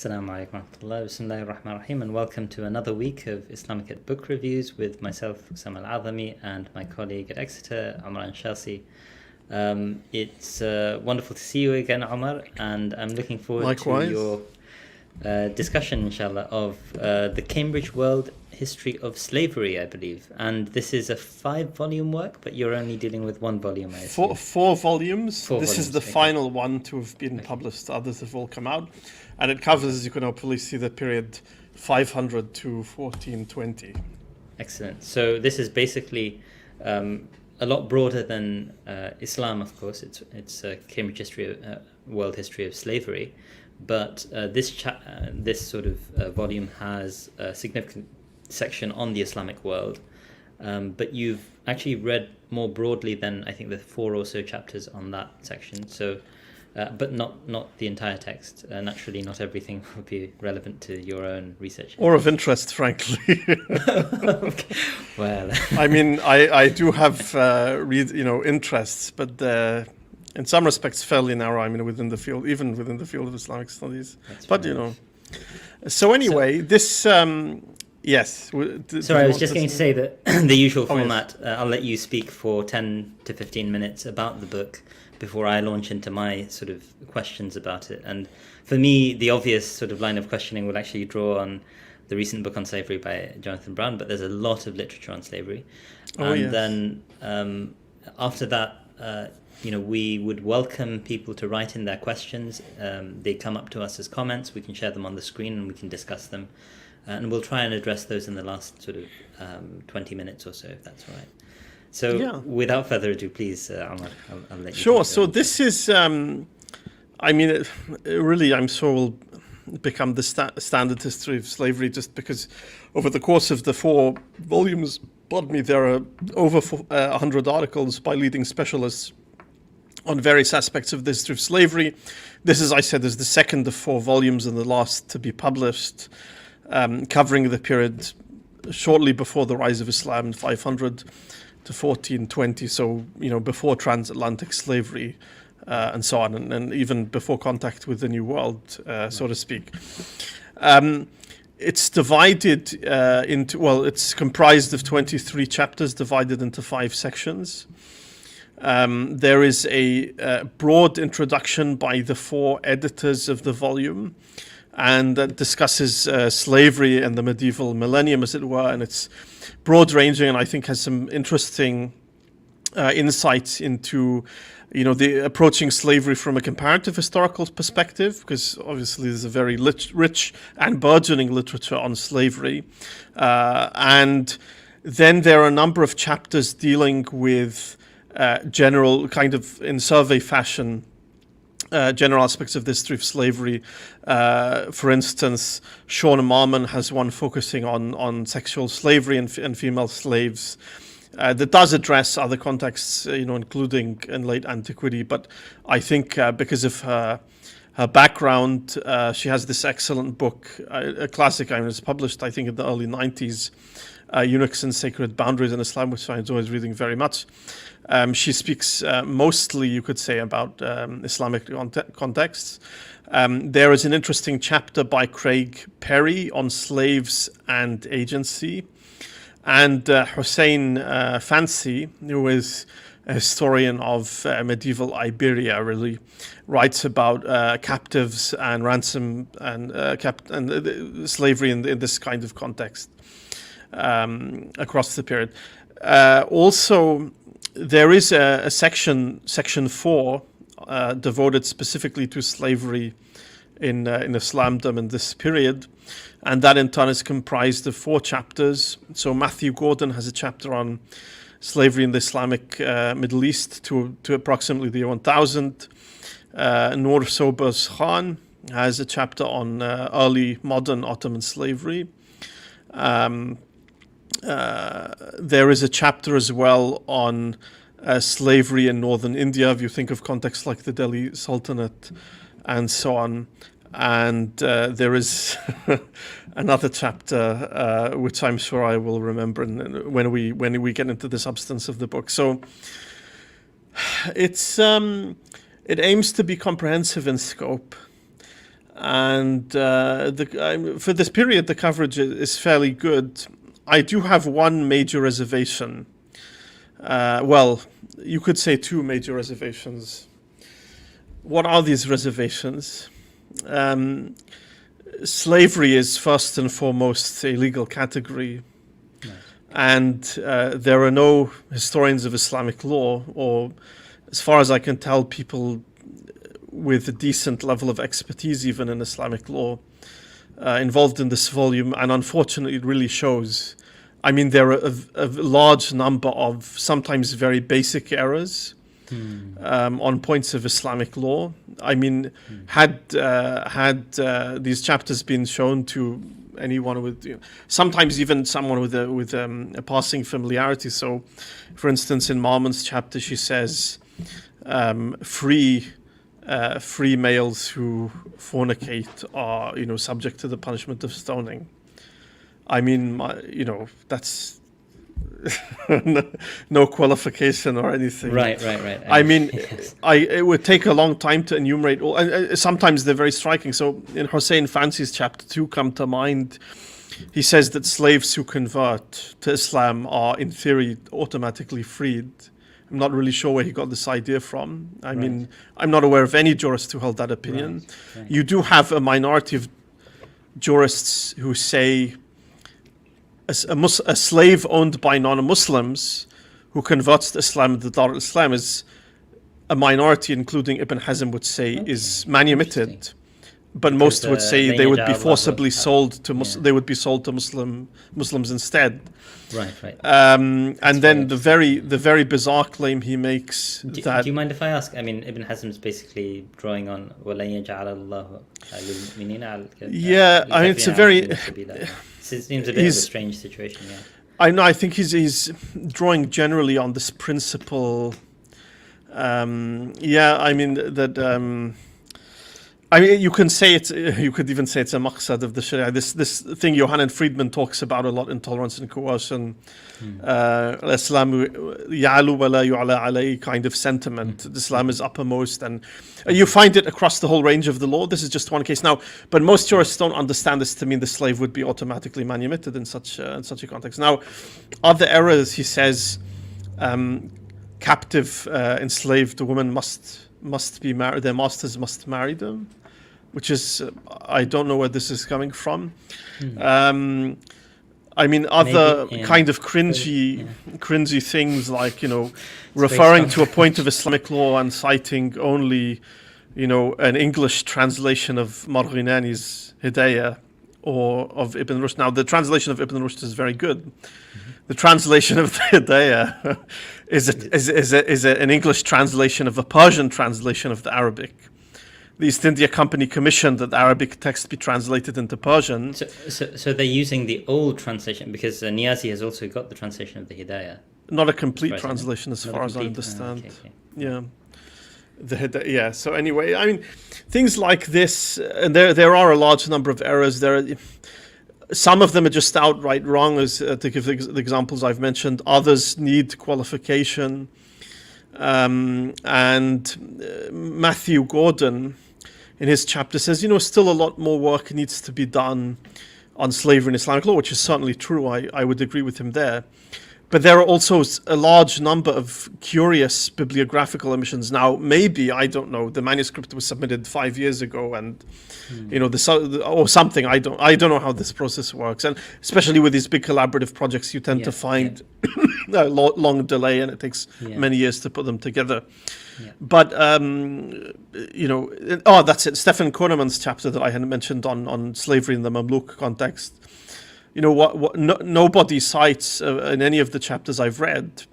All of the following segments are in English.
Assalamu alaikum wa rahmatullah, bismillahir rahmanir rahim, and welcome to another week of Islamicate book reviews with myself, Usaama al-Azami, and my colleague at Exeter, Omar Anchassi. It's wonderful to see you again, Omar, and I'm looking forward Likewise. to your discussion, inshallah, of the Cambridge World History of Slavery, I believe. And this is a 5-volume work, but you're only dealing with 1 volume, I assume. Four volumes. Four this volumes, is the okay. final one to have been published. Others have all come out. And it covers, as you can hopefully see, the period 500 to 1420. Excellent. So this is basically a lot broader than Islam, of course. It's a Cambridge history, world history of slavery, but this sort of volume has a significant section on the Islamic world. But you've actually read more broadly than I think the 4 or so chapters on that section. So. But not the entire text. Naturally, not everything would be relevant to your own research. Or of interest, frankly. Okay. Well, I mean, I do have interests, but in some respects fairly narrow. I mean, within the field, even within the field of Islamic studies. that's But fair. So anyway, this yes. Sorry, I was just going to say that the usual Oh, yes. format. I'll let you speak for 10 to 15 minutes about the book before I launch into my sort of questions about it. And for me, the obvious sort of line of questioning would actually draw on the recent book on slavery by Jonathan Brown, but there's a lot of literature on slavery. Oh, and yes. then after that, we would welcome people to write in their questions. They come up to us as comments. We can share them on the screen and we can discuss them. And we'll try and address those in the last sort of 20 minutes or so, if that's all right. So Yeah. without further ado, please, Omar, I'll let you Sure. take So over. this is, really, I'm sure will become the standard history of slavery, just because over the course of the 4 volumes, there are over 100 articles by leading specialists on various aspects of the history of slavery. This, as I said, is the second of 4 volumes and the last to be published, covering the period shortly before the rise of Islam, 500 to 1420, so before transatlantic slavery and so on, and even before contact with the New World, so to speak. It's divided it's comprised of 23 chapters divided into 5 sections. There is a broad introduction by the 4 editors of the volume, and that discusses slavery and the medieval millennium, as it were, and it's broad-ranging, and I think has some interesting insights into, the approaching slavery from a comparative historical perspective, because obviously there's a very rich and burgeoning literature on slavery, and then there are a number of chapters dealing with general, kind of in survey fashion, general aspects of the history of slavery. For instance, Sean Marmon has one focusing on sexual slavery and female slaves that does address other contexts, including in late antiquity. But I think because of her background, she has this excellent book, a classic. It's published, I think, in the early 90s, Eunuchs and Sacred Boundaries in Islam, which I enjoy reading very much. She speaks mostly, you could say, about Islamic contexts. There is an interesting chapter by Craig Perry on slaves and agency. And Hussein Fancy, who is a historian of medieval Iberia, really writes about captives and ransom and slavery in this kind of context across the period. Also, there is a section 4, devoted specifically to slavery in Islamdom in this period, and that in turn is comprised of 4 chapters. So Matthew Gordon has a chapter on slavery in the Islamic Middle East to approximately the year 1000. Noor Sobers Khan has a chapter on early modern Ottoman slavery. There is a chapter as well on slavery in northern India, if you think of contexts like the Delhi Sultanate and so on. And there is another chapter which I'm sure I will remember when we get into the substance of the book. So it aims to be comprehensive in scope. And for this period, the coverage is fairly good. I do have one major reservation. Well, you could say two major reservations. What are these reservations? Slavery is first and foremost a legal category. Right. And there are no historians of Islamic law, or as far as I can tell, people with a decent level of expertise even in Islamic law involved in this volume, and unfortunately it really shows. I mean, there are a large number of sometimes very basic errors on points of Islamic law. I mean, had these chapters been shown to anyone with, sometimes even someone with a passing familiarity. So, for instance, in Marmon's chapter, she says, free males who fornicate are, subject to the punishment of stoning. I mean, that's no qualification or anything. Right. I mean, yes. it would take a long time to enumerate all, and sometimes they're very striking. So in Hussein Fancy's chapter 2 come to mind. He says that slaves who convert to Islam are, in theory, automatically freed. I'm not really sure where he got this idea from. I mean, I'm not aware of any jurist who held that opinion. Right. You do have a minority of jurists who say a slave owned by non-Muslims who converts to Islam, the Dar al-Islam, is a minority, including Ibn Hazm would say, is manumitted. But most would say they would be forcibly sold to they would be sold to Muslims instead. Right. And then the very bizarre claim he makes Do that. you mind if I ask? I mean, Ibn Hazm's basically drawing on وَلَن يَجْعَلَ اللَّهُ لِلْمُؤْمِنِينَ عَلَى Yeah, I mean, it's a very. It seems a bit of a strange situation. Yeah. I know. I think he's drawing generally on this principle. Yeah, I mean that. I mean, you can say it's. You could even say it's a maqsad of the Sharia. This thing Johann Friedman talks about a lot in Tolerance and Coercion. Islam ya'lu wa la yu'la alayhi kind of sentiment. Islam is uppermost, and you find it across the whole range of the law. This is just one case now, but most jurists don't understand this to mean the slave would be automatically manumitted in such a context. Now, other errors, he says, captive enslaved women must be married. Their masters must marry them, which is I don't know where this is coming from. I mean, other kind of cringy things like, referring to a point of Islamic law and citing only, an English translation of Marghinani's Hidayah or of Ibn Rushd. Now, the translation of Ibn Rushd is very good. The translation of the Hidayah is an English translation of a Persian translation of the Arabic. The East India Company commissioned that the Arabic text be translated into Persian. So they're using the old translation because Niazi has also got the translation of the Hidayah. Not a complete translation, as far as I understand. Okay. Yeah, the Hidayah. Yeah. So anyway, I mean, things like this, and there are a large number of errors. Some of them are just outright wrong, as to give the examples I've mentioned. Others need qualification. And Matthew Gordon, in his chapter, says, still a lot more work needs to be done on slavery in Islamic law, which is certainly true. I would agree with him there. But there are also a large number of curious bibliographical omissions. Now, maybe, I don't know, the manuscript was submitted 5 years ago, and or something. I don't know how this process works, and especially with these big collaborative projects, you tend to find a long delay, and it takes many years to put them together. Yeah. But that's it. Stephen Kahneman's chapter that I had mentioned on slavery in the Mamluk context. Nobody cites in any of the chapters I've read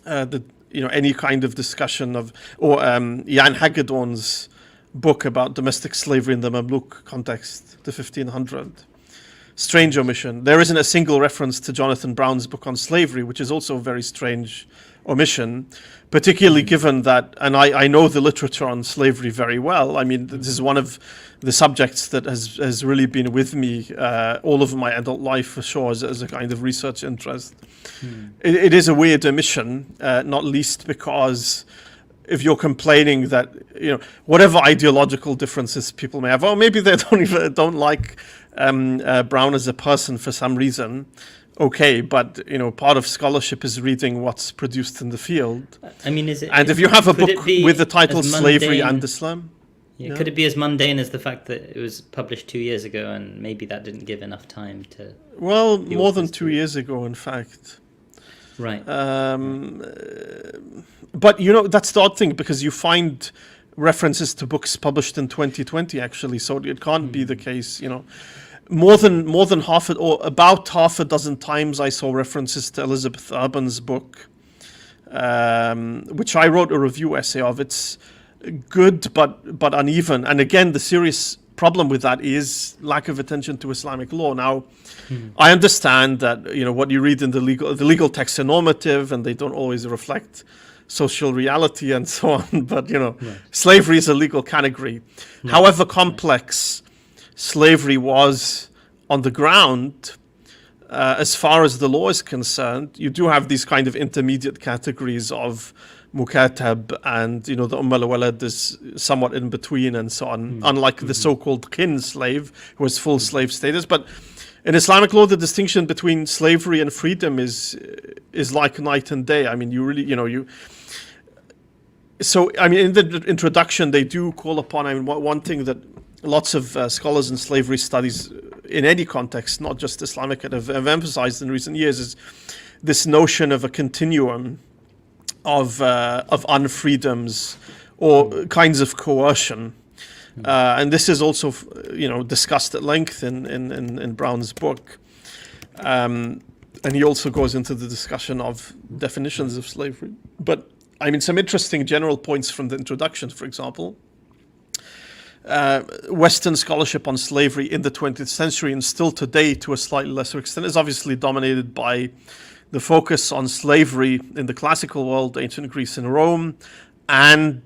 any kind of discussion of, or Jan Hagedorn's book about domestic slavery in the Mamluk context, the 1500. Strange omission. There isn't a single reference to Jonathan Brown's book on slavery, which is also a very strange omission, particularly given that, and I know the literature on slavery very well. I mean, this is one of the subjects that has really been with me all of my adult life, for sure, as a kind of research interest. It is a weird omission, not least because if you're complaining that, whatever ideological differences people may have, or maybe they don't like Brown as a person for some reason. Okay, but part of scholarship is reading what's produced in the field. I mean, is it? And if you have a book with the title as "Slavery mundane- and Islam," Yeah, could it be as mundane as the fact that it was published 2 years ago, and maybe that didn't give enough time to? well, more than authors 2 years ago, in fact. Right. But that's the odd thing, because you find references to books published in 2020 actually, so it can't be the case. More than half it, or about half a dozen times, I saw references to Elizabeth Urban's book, which I wrote a review essay of. It's good but uneven, and again, the serious problem with that is lack of attention to Islamic law. Now, I understand that what you read in the legal texts are normative, and they don't always reflect social reality and so on. But slavery is a legal category. However complex slavery was on the ground, as far as the law is concerned, you do have these kind of intermediate categories of mukatab, and the al-Walad is somewhat in between and so on, unlike the so-called kin slave, who has full slave status. But in Islamic law, the distinction between slavery and freedom is like night and day. I mean, you really, So, I mean, in the introduction, they do call upon, one thing that lots of scholars in slavery studies in any context, not just Islamicate, have emphasized in recent years, is this notion of a continuum of unfreedoms or kinds of coercion. And this is also, discussed at length in Brown's book. And he also goes into the discussion of definitions of slavery. But, some interesting general points from the introduction, for example. Western scholarship on slavery in the 20th century, and still today to a slightly lesser extent, is obviously dominated by the focus on slavery in the classical world, ancient Greece and Rome, and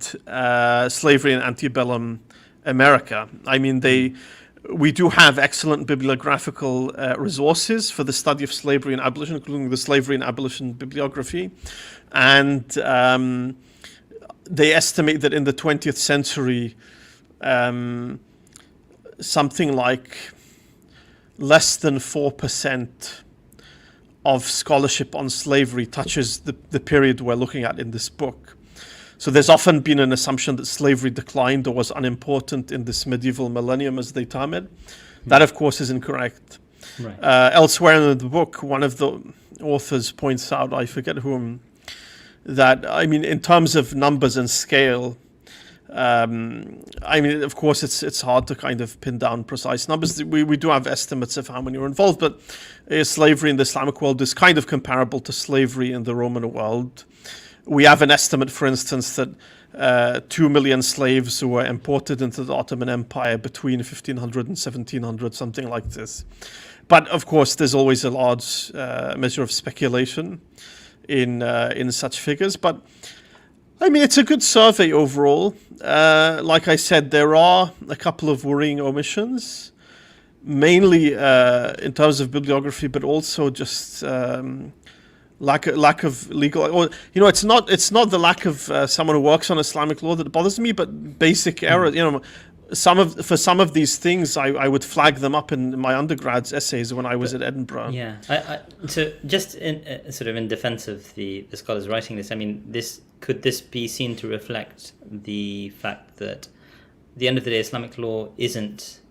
slavery in antebellum America. We do have excellent bibliographical resources for the study of slavery and abolition, including the Slavery and Abolition bibliography. And they estimate that in the 20th century, something like less than 4% of scholarship on slavery touches the period we're looking at in this book. So there's often been an assumption that slavery declined or was unimportant in this medieval millennium, as they term it. That, of course, is incorrect. Right. Elsewhere in the book, one of the authors points out, I forget whom, that, in terms of numbers and scale, of course, it's hard to kind of pin down precise numbers. We do have estimates of how many are involved, but slavery in the Islamic world is kind of comparable to slavery in the Roman world. We have an estimate, for instance, that 2 million slaves who were imported into the Ottoman Empire between 1500 and 1700, something like this. But of course, there's always a large measure of speculation in such figures. But it's a good survey overall. Like I said, there are a couple of worrying omissions, mainly in terms of bibliography, but also just lack of legal, or it's not the lack of someone who works on Islamic law that bothers me, but basic errors. For some of these things, I would flag them up in my undergrad's essays when I was at Edinburgh. Yeah. So just in sort of in defense of the scholars writing this, could this be seen to reflect the fact that at the end of the day, Islamic law isn't,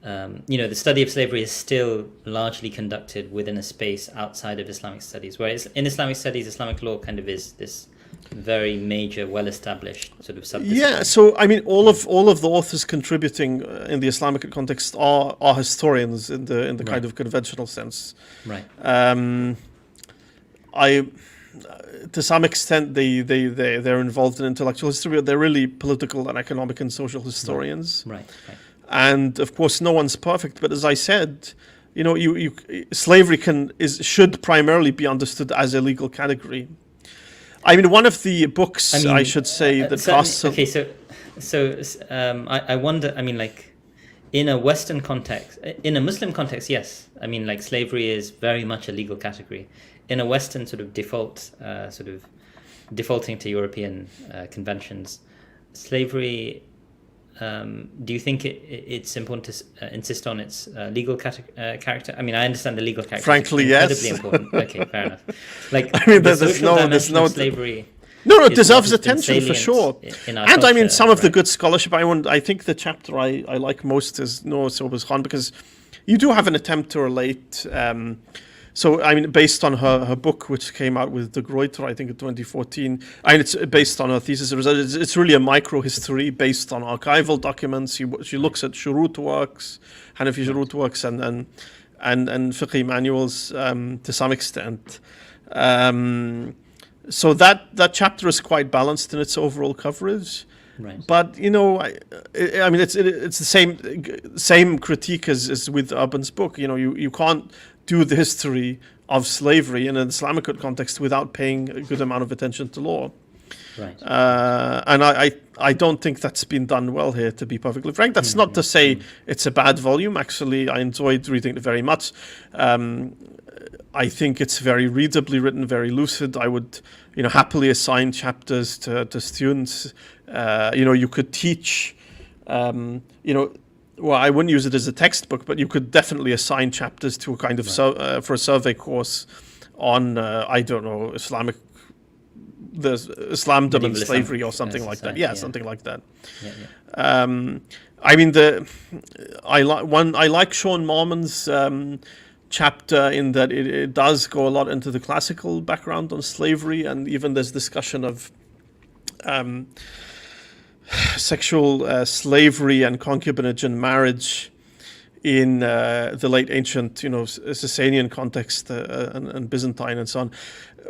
the study of slavery is still largely conducted within a space outside of Islamic studies, whereas in Islamic studies, Islamic law kind of is this very major, well-established sort of subdiscipline. Yeah, so all of the authors contributing in the Islamic context are historians in the right. Kind of conventional sense. Right. To some extent, they're involved in intellectual history, but they're really political and economic and social historians. Right. And of course, no one's perfect. But as I said, slavery should primarily be understood as a legal category. One of the books, I should say, that casts... Okay, so I wonder, in a Western context, in a Muslim context, yes. Slavery is very much a legal category. In a Western sort of default defaulting to European conventions, slavery. Do you think it's important to insist on its legal character? I mean, I understand the legal character. Frankly, is incredibly yes. important. Okay, fair enough. Like, I mean, the there's social no dimension of slavery. No, it is deserves what has been attention for salient sure. in our And I mean, culture, some of the right? good scholarship. I think the chapter I like most is Noah Sobers Khan, because you do have an attempt to relate. So, I mean, based on her book, which came out with De Gruyter, I think in 2014, and it's based on her thesis. It's really a micro-history based on archival documents. She looks at shurut works, Hanafi shurut works, and fiqh manuals to some extent. So that chapter is quite balanced in its overall coverage. Right. But I mean, it's the same critique as with Urban's book. You can't do the history of slavery in an Islamicate context without paying a good amount of attention to law. Right. And I don't think that's been done well here, to be perfectly frank. That's not to say it's a bad volume. Actually, I enjoyed reading it very much. I think it's very readably written, very lucid. I would, happily assign chapters to students. You could teach, well, I wouldn't use it as a textbook, but you could definitely assign chapters to a kind of for a survey course on I don't know, Islamdom and slavery or something like that. Yeah, something like that. I mean, I like Sean Marmon's chapter in that it does go a lot into the classical background on slavery, and even there's discussion of sexual slavery and concubinage and marriage in the late ancient, Sasanian context and Byzantine and so on.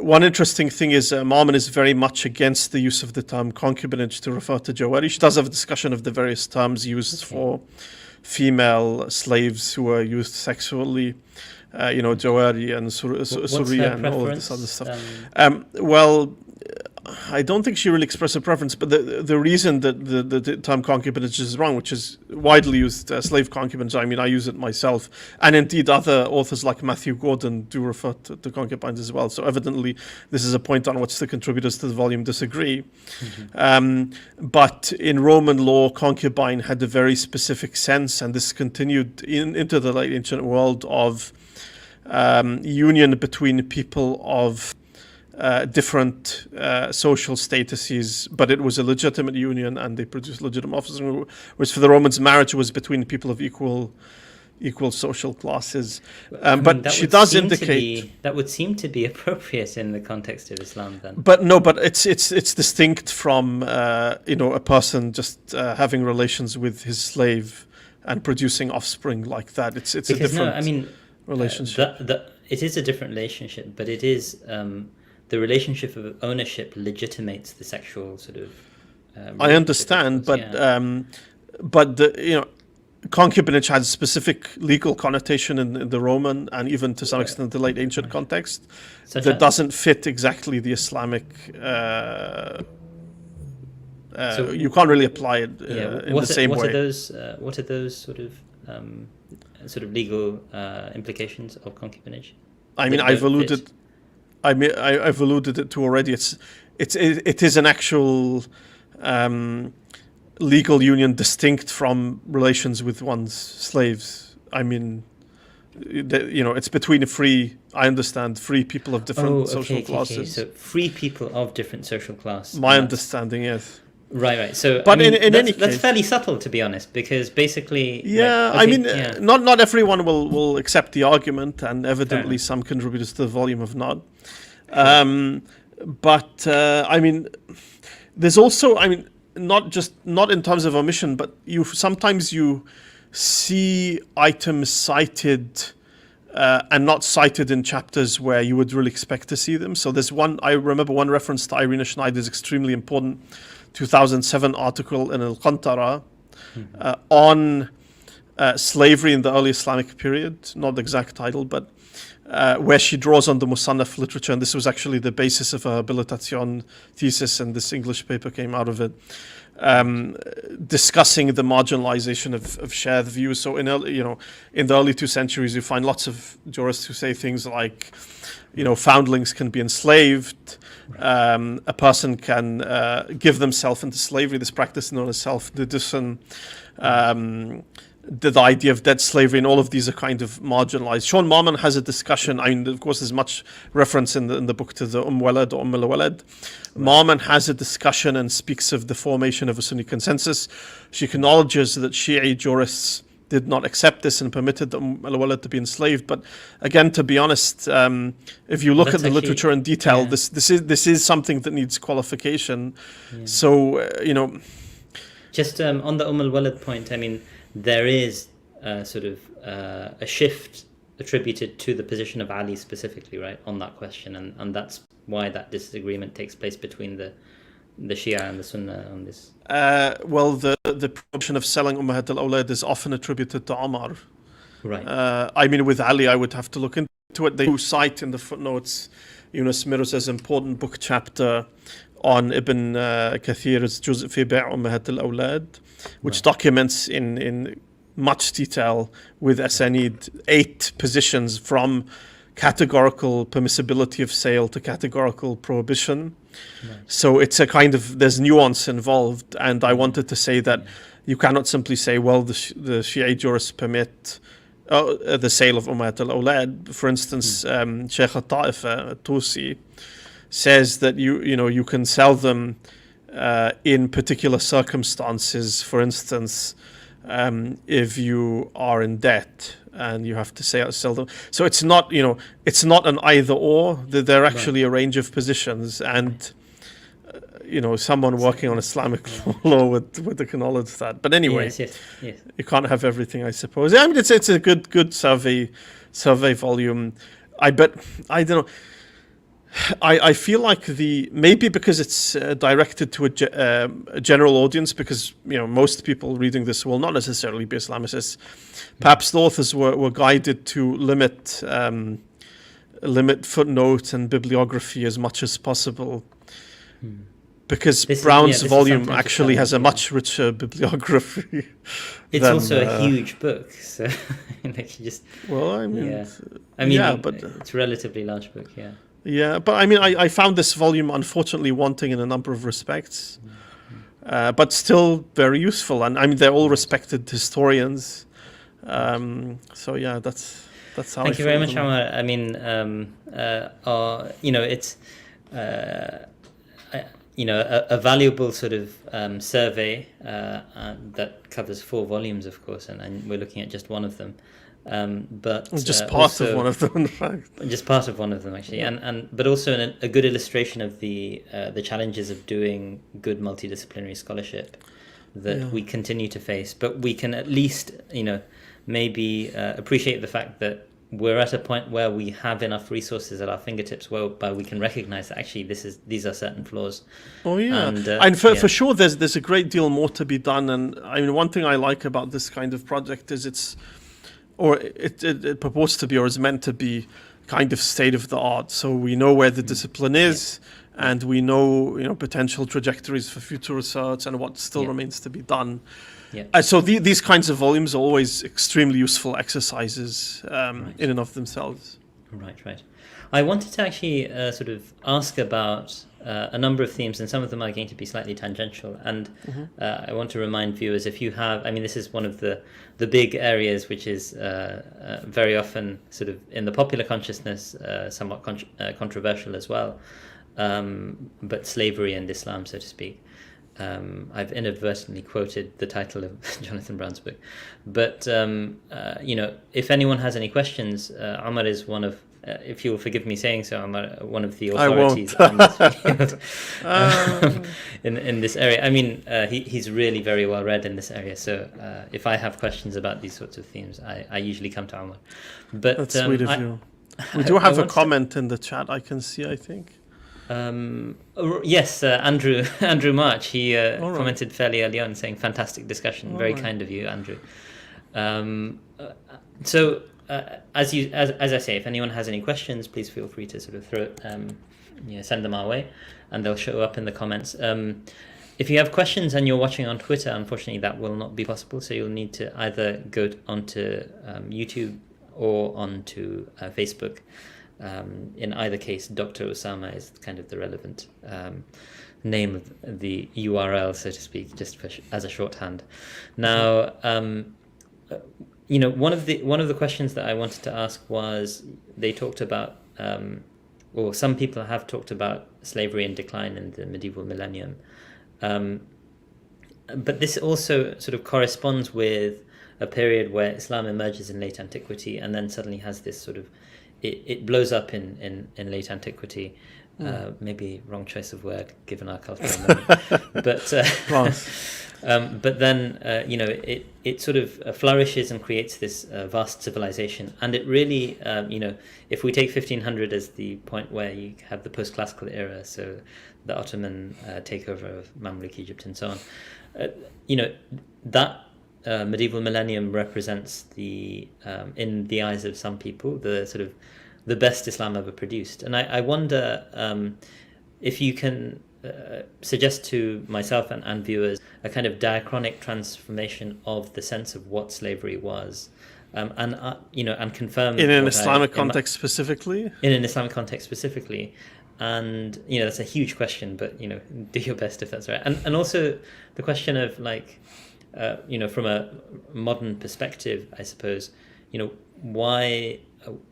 One interesting thing is Marmon is very much against the use of the term concubinage to refer to Jawari. She does have a discussion of the various terms used for female slaves who were used sexually, Jawari and Suriya and all of this other stuff. Well, I don't think she really expressed a preference, but the reason that the term concubinage is wrong, which is widely used, slave concubinage, I mean, I use it myself, and indeed other authors like Matthew Gordon do refer to concubines as well. So evidently this is a point on which the contributors to the volume disagree. But in Roman law, concubine had a very specific sense, and this continued into the late ancient world of union between people of different social statuses, but it was a legitimate union and they produced legitimate offspring, whereas for the Romans, marriage was between people of equal social classes. But she does indicate that would seem to be appropriate in the context of Islam then. But no, but it's distinct from a person just having relations with his slave and producing offspring like that. It's because, a different relationship. It is a different relationship, but it is the relationship of ownership legitimates the sexual sort of. I understand, but concubinage has a specific legal connotation in the Roman and even to some extent the late ancient context that doesn't fit exactly the Islamic. So you can't really apply it in the same way. What are those sort of legal implications of concubinage? I mean, I've alluded it to already. It is an actual legal union distinct from relations with one's slaves. I mean, it's between free people of different social classes. So free people of different social class. My understanding, yes. Right. So, but in any case, that's fairly subtle, to be honest, because basically, not everyone will accept the argument, and evidently some contributors to the volume have not. But I mean, there's also, not in terms of omission, but sometimes you see items cited and not cited in chapters where you would really expect to see them. So there's I remember one reference to Irina Schneider's extremely important 2007 article in Al-Qantara on slavery in the early Islamic period, not the exact title, but where she draws on the Musannaf literature, and this was actually the basis of her habilitation thesis, and this English paper came out of it, discussing the marginalization of shared views. So in the early 2 centuries, you find lots of jurists who say things like, foundlings can be enslaved, a person can give themselves into slavery, this practice known as self-dedition, the idea of debt slavery, and all of these are kind of marginalized. Sean Marman has a discussion. I mean, of course, there's much reference in the book to the Walad or al-Walad. Marman has a discussion and speaks of the formation of a Sunni consensus. She acknowledges that Shi'i jurists did not accept this and permitted the al-Walad to be enslaved. But again, to be honest, if you look at the literature in detail, this is something that needs qualification. Yeah. So, Just on the al-Walad point, I mean, there is sort of a shift attributed to the position of Ali specifically, right, on that question, and that's why that disagreement takes place between the Shia and the Sunnah on this. Well, the prohibition of selling Ummahat al-Awlad is often attributed to Omar. Right. I mean, with Ali, I would have to look into it. They do cite in the footnotes Yunus Mirza's important book chapter on Ibn Kathir's Juz' fi Bay' Ummahat al-Awlad, which documents in much detail with Asanid 8 positions from categorical permissibility of sale to categorical prohibition. Right. So it's a kind of, there's nuance involved, and I wanted to say that you cannot simply say, well, the Shi'i jurists permit the sale of Ummahat al-Awlad. For instance, Sheikh al-Ta'if Tusi says that you can sell them in particular circumstances. For instance, if you are in debt and you have to sell them. So it's not an either or. There are actually a range of positions, and someone working on Islamic law would acknowledge that. But anyway, yes. You can't have everything, I suppose. I mean, it's a good survey volume. I don't know. I feel like maybe because it's directed to a general audience, because most people reading this will not necessarily be Islamicists. Perhaps the authors were guided to limit footnotes and bibliography as much as possible, because Brown's volume actually has a much richer bibliography. It's also a huge book, so but it's a relatively large book, yeah. Yeah, but I mean, I found this volume unfortunately wanting in a number of respects, but still very useful. And I mean, they're all respected historians. So yeah, that's how. Thank you very much, Omar. I mean, it's a valuable sort of survey that covers 4 volumes, of course, and we're looking at just one of them. But just part of one of them, in fact. Just part of one of them, actually, but also a good illustration of the challenges of doing good multidisciplinary scholarship that we continue to face. But we can at least, maybe appreciate the fact that we're at a point where we have enough resources at our fingertips whereby we can recognize that actually these are certain flaws. Oh yeah, and for sure there's a great deal more to be done. And I mean, one thing I like about this kind of project is it purports to be, or is meant to be, kind of state of the art. So we know where the discipline is, and we know potential trajectories for future research and what still remains to be done. Yeah. So these kinds of volumes are always extremely useful exercises in and of themselves. Right. I wanted to actually sort of ask about a number of themes, and some of them are going to be slightly tangential. And I want to remind viewers, if you have, I mean, this is one of the big areas which is very often sort of in the popular consciousness, somewhat controversial as well, but slavery and Islam, so to speak. I've inadvertently quoted the title of Jonathan Brown's book, but if anyone has any questions, Omar is one of, if you'll forgive me saying so, Omar, one of the authorities on this field, in this area. I mean, he's really very well read in this area, so if I have questions about these sorts of themes, I usually come to Omar. But that's sweet of you. We do have a comment in the chat, I can see, I think. Yes, Andrew March, he commented fairly early on saying fantastic discussion. Very kind of you, Andrew. So as I say, if anyone has any questions, please feel free to sort of send them our way, and they'll show up in the comments. If you have questions and you're watching on Twitter, unfortunately that will not be possible. So you'll need to either go onto YouTube or onto Facebook. In either case, Dr. Usaama is kind of the relevant name of the URL, so to speak, just as a shorthand. Now, one of the questions that I wanted to ask was, they talked about, or some people have talked about slavery and decline in the medieval millennium. But this also sort of corresponds with a period where Islam emerges in late antiquity and then suddenly has this sort of, it blows up in late antiquity. Maybe wrong choice of word given our cultural moment. But then it sort of flourishes and creates this vast civilization. And it really, if we take 1500 as the point where you have the post-classical era, so the Ottoman takeover of Mamluk Egypt and so on, that medieval millennium represents the, in the eyes of some people, the sort of the best Islam ever produced. And I wonder if you can suggest to myself and viewers a kind of diachronic transformation of the sense of what slavery was, and confirm in an Islamic context specifically. In an Islamic context specifically, and that's a huge question, but do your best if that's right. And also the question of from a modern perspective, I suppose, why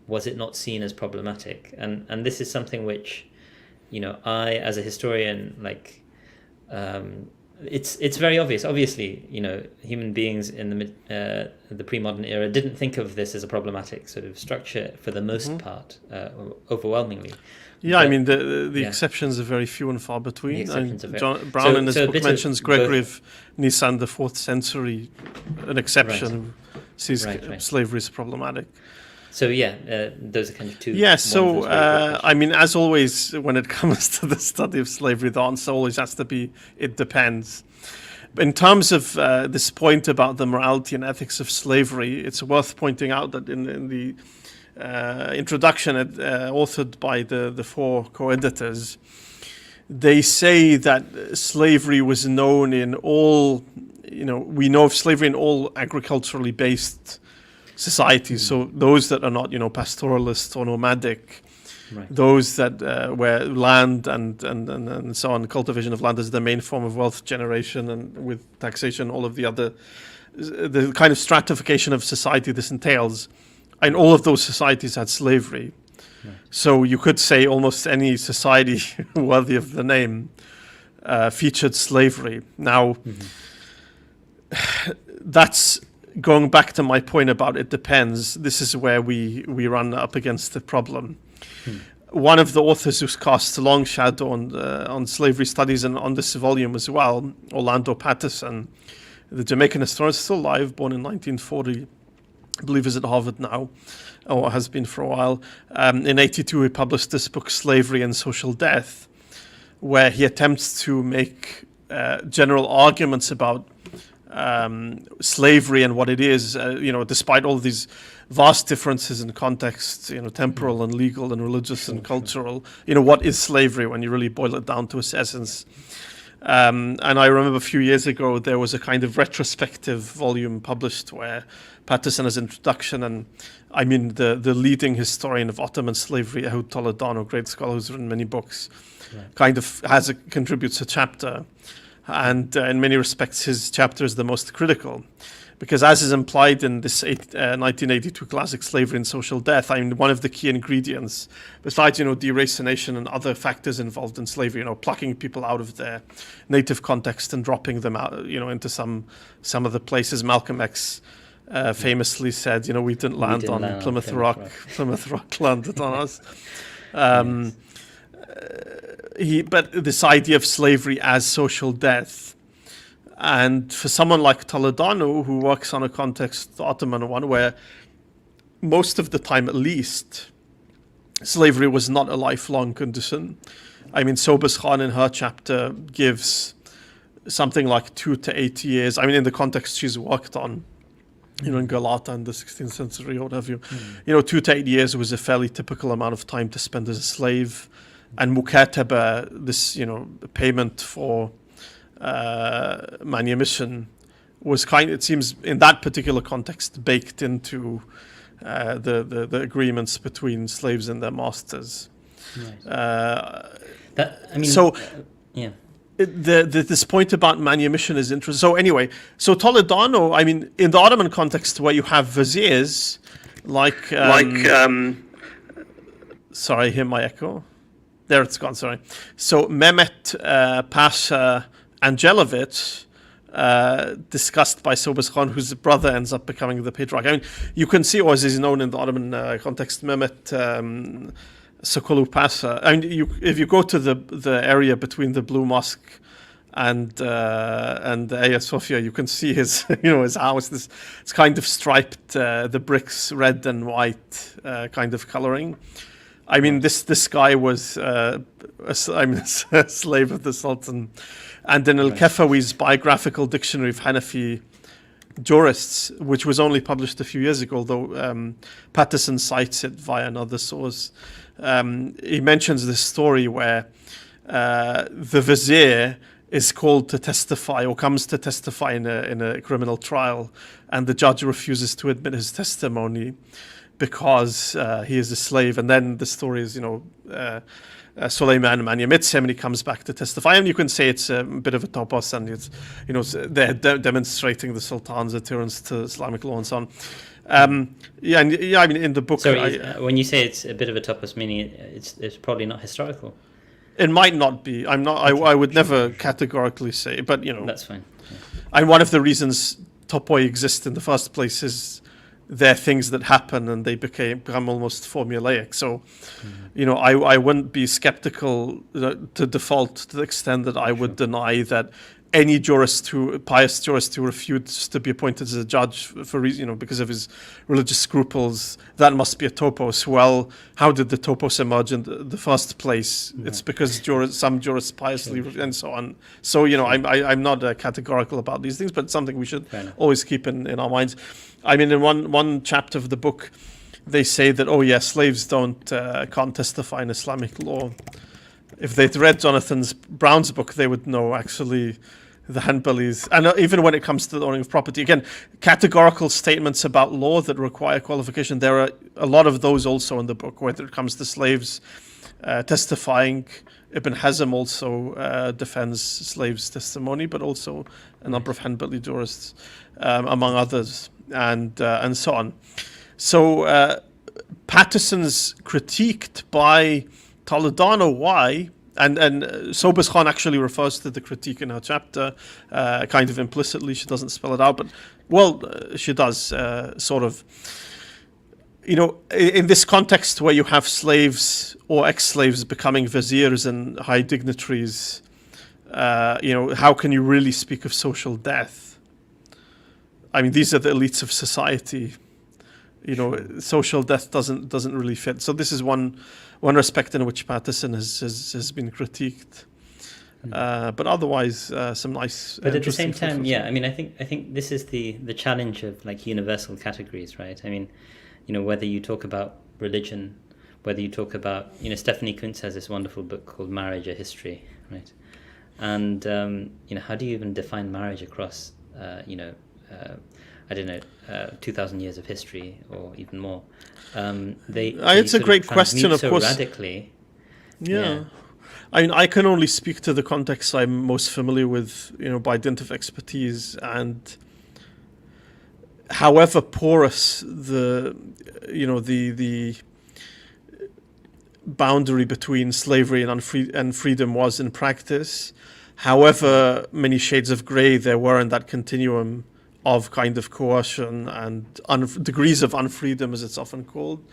was it not seen as problematic? And this is something which, I, as a historian, it's very obvious. Obviously, human beings in the pre-modern era didn't think of this as a problematic sort of structure for the most part, overwhelmingly. Yeah, but, I mean, the exceptions are very few and far between. Brown in his book mentions Gregory of Nyssa in the 4th century, an exception who sees slavery as problematic. So those are kind of two. Yeah, so I mean, as always, when it comes to the study of slavery, the answer always has to be, it depends. In terms of this point about the morality and ethics of slavery, it's worth pointing out that in the introduction authored by the 4 co-editors, they say that slavery was known in all, we know of slavery in all agriculturally based societies. So those that are not, pastoralist or nomadic, those that where land and so on, cultivation of land is the main form of wealth generation, and with taxation, all of the other, the kind of stratification of society this entails, and all of those societies had slavery. So you could say almost any society worthy of the name featured slavery. Now, that's going back to my point about it depends. This is where we run up against the problem. One of the authors who's cast a long shadow on slavery studies and on this volume as well, Orlando Patterson, the Jamaican historian, still alive, born in 1940, I believe is at Harvard now, or has been for a while. In 82, he published this book, Slavery and Social Death, where he attempts to make general arguments about slavery and what it is, despite all these vast differences in context, temporal and legal and religious and cultural. What is slavery when you really boil it down to its essence? And I remember a few years ago, there was a kind of retrospective volume published where Patterson has introduction, and I mean the leading historian of Ottoman slavery, Ehud Toledano, great scholar who's written many books, kind of contributes a chapter. And in many respects, his chapter is the most critical, because as is implied in this 1982 classic, Slavery and Social Death, I mean, one of the key ingredients, besides, deracination and other factors involved in slavery, plucking people out of their native context and dropping them out, into some of the places. Malcolm X famously said, we didn't land on Plymouth Rock. Plymouth Rock landed on us. But this idea of slavery as social death, and for someone like Toledano, who works on a context, the Ottoman one, where most of the time at least, slavery was not a lifelong condition. I mean, Sobers Khan in her chapter gives something like 2 to 8 years, I mean, in the context she's worked on, in Galata in the 16th century or whatever. 2 to 8 years was a fairly typical amount of time to spend as a slave. And mukataba, this, payment for manumission, was it seems in that particular context, baked into the agreements between slaves and their masters. Right. Yeah. This point about manumission is interesting. So anyway, Toledano, in the Ottoman context where you have viziers sorry, I hear my echo. There it's gone, sorry. So Mehmet Pasha Angelovich, discussed by Sobis Khan, whose brother ends up becoming the patriarch. You can see, or as is known in the Ottoman context, Mehmet Sokolu Pasha. If you go to the area between the Blue Mosque and Hagia Sophia, you can see his his house. It's kind of striped, the bricks red and white kind of coloring. This guy was a slave of the Sultan. And in Al-Kafawi's biographical dictionary of Hanafi jurists, which was only published a few years ago, although Patterson cites it via another source, he mentions this story where the vizier is called to testify or comes to testify in a criminal trial, and the judge refuses to admit his testimony because he is a slave. And then the story is, Suleiman manumits him, and he comes back to testify. And you can say it's a bit of a topos, and it's, they're demonstrating the Sultan's adherence to Islamic law and so on. In the book. Sorry, when you say it's a bit of a topos, meaning it's probably not historical. It might not be. I would never categorically say, but that's fine. Yeah. And one of the reasons topoi exist in the first place is they're things that happen and they become almost formulaic. So, I wouldn't be skeptical to default to the extent that I would deny that any pious jurist who refused to be appointed as a judge for reason, because of his religious scruples, that must be a topos. Well, how did the topos emerge in the first place? It's because some jurists piously and so on. So, I'm not categorical about these things, but it's something we should always keep in our minds. In one chapter of the book, they say that, slaves can't testify in Islamic law. If they'd read Jonathan Brown's book, they would know actually the Hanbalis, and even when it comes to the owning of property, again, categorical statements about law that require qualification, there are a lot of those also in the book, whether it comes to slaves testifying. Ibn Hazm also defends slaves' testimony, but also a number of Hanbali jurists, among others, and so on. So Patterson's critiqued by Toledano. Why? And Sobis Khan actually refers to the critique in her chapter, kind of implicitly. She doesn't spell it out, but she does sort of. In this context where you have slaves or ex-slaves becoming viziers and high dignitaries, how can you really speak of social death? These are the elites of society. Social death doesn't really fit. So this is one respect in which Patterson has been critiqued, but otherwise some nice. But at the same time, I think this is the challenge of universal categories, right? Whether you talk about religion, whether you talk about Stephanie Kuntz has this wonderful book called Marriage: A History, right? And how do you even define marriage across 2,000 years of history or even more? It's a great question, of course. Radically. Yeah. I can only speak to the context I'm most familiar with, by dint of expertise, and however porous the boundary between slavery and freedom was in practice, however many shades of grey there were in that continuum of kind of coercion and degrees of unfreedom, as it's often called.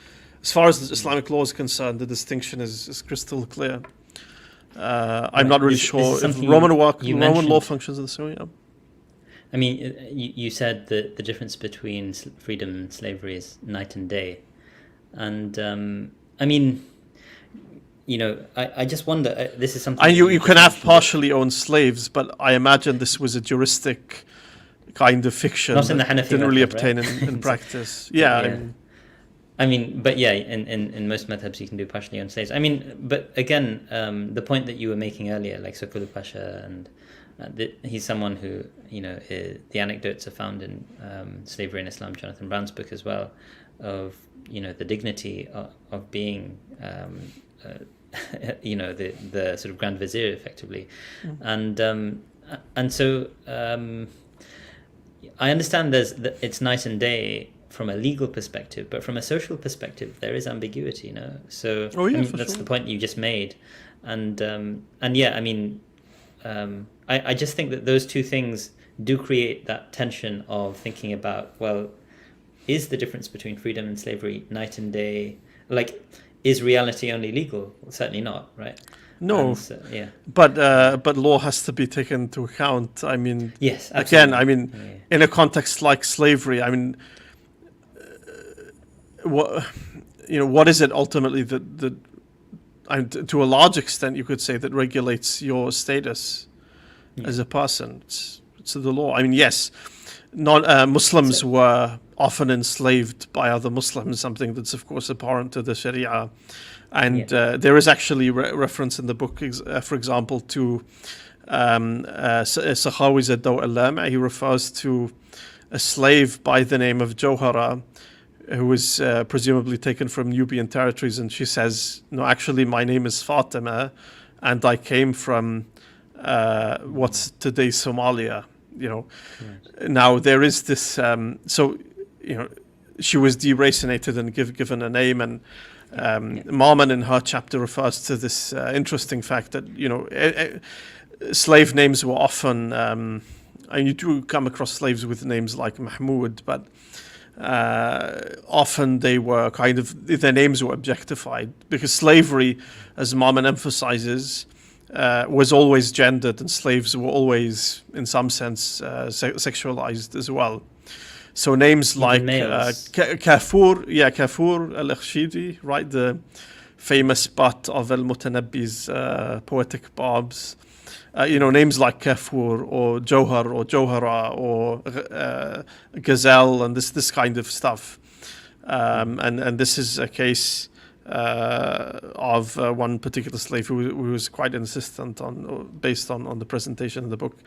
As far as Islamic law is concerned, the distinction is crystal clear. I'm not really sure if Roman law functions in the same way. You said that the difference between freedom and slavery is night and day. And, I just wonder, this is something... And you can have partially owned slaves, but I imagine this was a juristic... kind of fiction Not in the that Hanafi didn't really madhab, obtain right? in practice. Yeah, Yeah. I mean, but yeah, in most madhabs you can do partially on slaves. I mean, but again, the point that you were making earlier, like Sokolu Pasha, and he's someone who, the anecdotes are found in Slavery in Islam, Jonathan Brown's book as well, of, the dignity of being, the sort of Grand Vizier, effectively. And so I understand it's night and day from a legal perspective, but from a social perspective, there is ambiguity, So that's the point you just made, and yeah, I mean, I just think that those two things do create that tension of thinking about, well, is the difference between freedom and slavery night and day? Like, is reality only legal? Well, certainly not, right? No, yeah. But law has to be taken into account. I mean, yes, absolutely. Again, I mean, in a context like slavery, I mean, what is it ultimately that and to a large extent you could say that regulates your status as a person? It's the law. I mean, yes, Muslims were often enslaved by other Muslims, something that's of course abhorrent to the Sharia. And there is actually reference in the book, for example, to Sakhawi's ad-Daw al-Lami'. He refers to a slave by the name of Jawhara, who was presumably taken from Nubian territories. And she says, no, actually, my name is Fatima, and I came from what's today Somalia. Now there is this, she was deracinated and given a name, and Marman in her chapter refers to this interesting fact that slave names were often, and you do come across slaves with names like Mahmoud, but often they were their names were objectified, because slavery, as Marman emphasizes, was always gendered, and slaves were always, in some sense, sexualized as well. So names like Kafur al-Akhshidi, right, the famous butt of al-Mutanabbi's poetic barbs. Names like Kafur or Johar or Johara or Gazelle and this kind of stuff. And this is a case of one particular slave who was quite insistent based on the presentation in the book,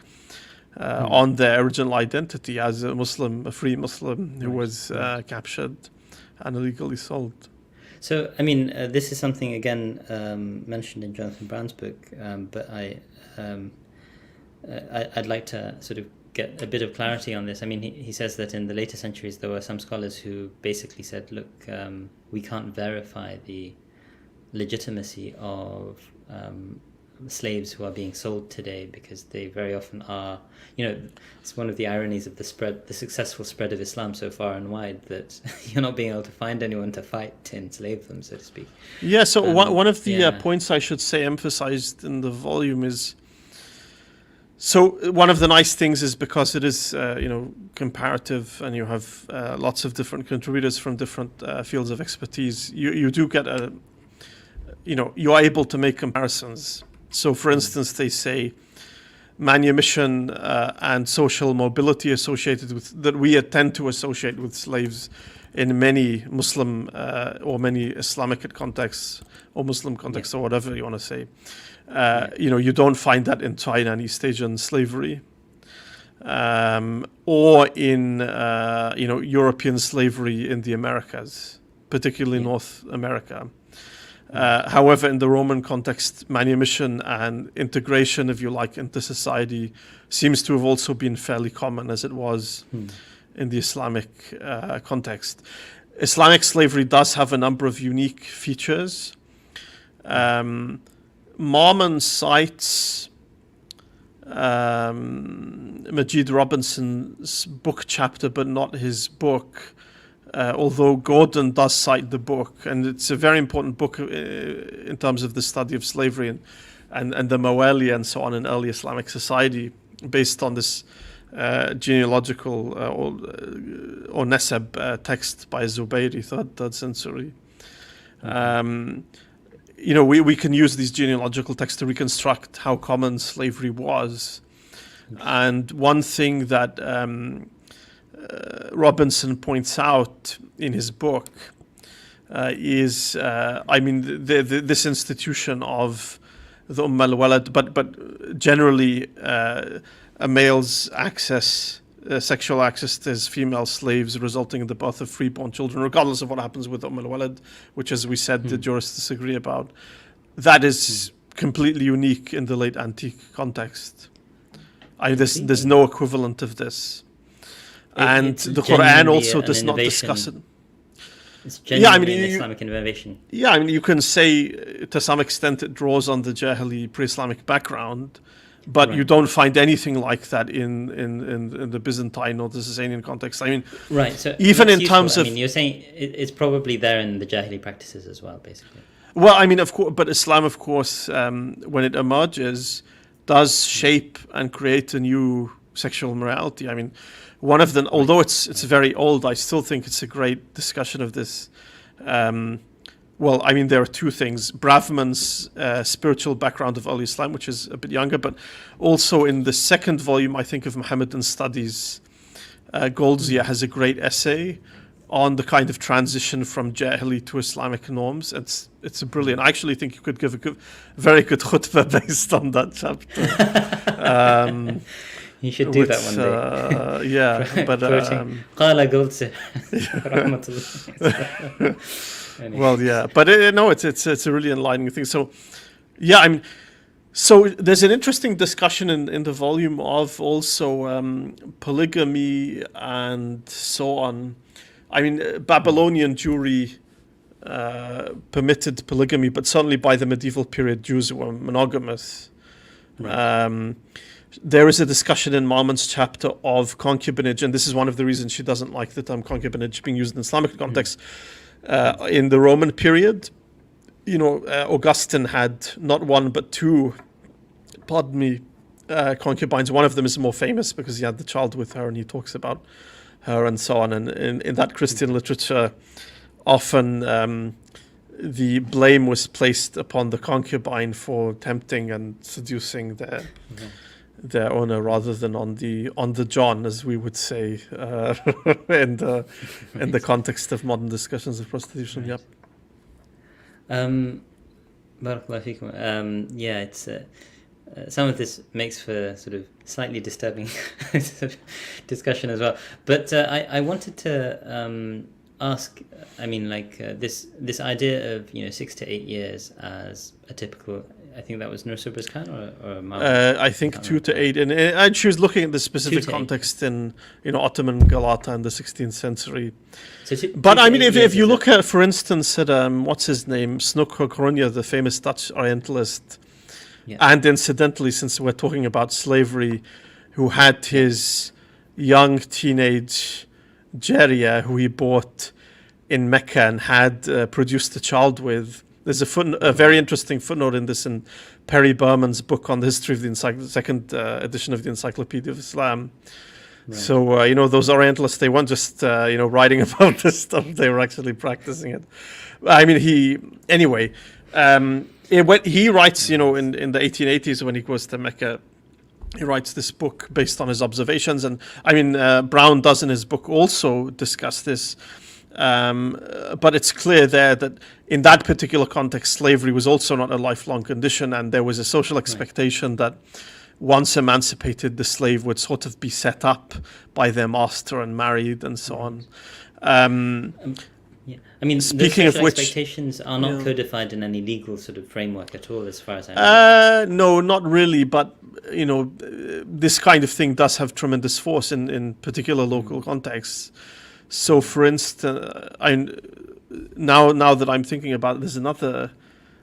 on their original identity as a Muslim, a free Muslim who was captured and illegally sold. So, I mean, this is something again mentioned in Jonathan Brown's book, but I'd like to sort of get a bit of clarity on this. I mean, he says that in the later centuries there were some scholars who basically said, look, we can't verify the legitimacy of slaves who are being sold today, because they very often are, it's one of the ironies of the successful spread of Islam so far and wide, that you're not being able to find anyone to fight to enslave them, so to speak. Yeah, so one of the points I should say emphasized in the volume is, so one of the nice things is, because it is, comparative, and you have lots of different contributors from different fields of expertise, you do get you are able to make comparisons. So, for instance, they say manumission and social mobility associated with that we tend to associate with slaves in many Muslim or many Islamic contexts or Muslim contexts or whatever you want to say. You don't find that in China and East Asian slavery, or in European slavery in the Americas, particularly North America. However, in the Roman context, manumission and integration, if you like, into society seems to have also been fairly common, as it was in the Islamic context. Islamic slavery does have a number of unique features. Marman cites Majid Robinson's book chapter, but not his book, although Gordon does cite the book, and it's a very important book in terms of the study of slavery and the Mawali and so on in early Islamic society, based on this genealogical or Nasab text by Zubayri, third century. We can use these genealogical texts to reconstruct how common slavery was. And one thing that Robinson points out in his book is, this institution of the al-Walad, but generally a male's sexual access to his female slaves, resulting in the birth of freeborn children, regardless of what happens with al-Walad, which, as we said, the jurists disagree about. That is completely unique in the late antique context. There's no equivalent of this. And the Quran also does not discuss it. It's genuinely an Islamic innovation. Yeah, you can say to some extent it draws on the Jahili pre-Islamic background, but you don't find anything like that in the Byzantine or the Sasanian context. Right. So even in terms of, you're saying it's probably there in the Jahili practices as well, basically. Well, of course, but Islam, of course, when it emerges, does shape and create a new sexual morality. One of them, although it's very old, I still think it's a great discussion of this. There are two things. Bravman's spiritual background of early Islam, which is a bit younger, but also in the second volume, I think, of Mohammedan Studies, Goldzia has a great essay on the kind of transition from Jahili to Islamic norms. It's a brilliant. I actually think you could give a very good khutbah based on that chapter. You should do that one day. Yeah, but قال قلت well, yeah, but it's a really enlightening thing. So, yeah, so there's an interesting discussion in the volume of also polygamy and so on. Babylonian Jewry permitted polygamy, but certainly by the medieval period, Jews were monogamous. Right. There is a discussion in Marmon's chapter of concubinage, and this is one of the reasons she doesn't like the term concubinage being used in Islamic context. In the Roman period, Augustine had not one but two, concubines. One of them is more famous because he had the child with her, and he talks about her and so on. And in that Christian literature, often the blame was placed upon the concubine for tempting and seducing their owner, rather than on the John, as we would say in the context of modern discussions of prostitution. Right. Yep. Barakallahu feekum. It's some of this makes for sort of slightly disturbing sort of discussion as well. But I wanted to ask. This idea of 6 to 8 years as a typical. I think that was Nur Subra's Khan or I think 2 to 8, and she was looking at the specific context in Ottoman Galata in the 16th century. So if you look at, for instance, at what's his name, Snoek Groningen, the famous Dutch Orientalist, and incidentally, since we're talking about slavery, who had his young teenage Jaria who he bought in Mecca and had produced a child with. There's a very interesting footnote in this in Perry Berman's book on the history of the second edition of the Encyclopedia of Islam. Right. So, those Orientalists, they weren't just, writing about this stuff, they were actually practicing it. He writes, in the 1880s when he goes to Mecca, he writes this book based on his observations. And Brown does in his book also discuss this. But it's clear there that in that particular context, slavery was also not a lifelong condition, and there was a social expectation that once emancipated, the slave would sort of be set up by their master and married and so on. Speaking of which, expectations are not codified in any legal sort of framework at all, as far as I know. No, not really. But this kind of thing does have tremendous force in particular local contexts. So, for instance, now that I'm thinking about it, there's another.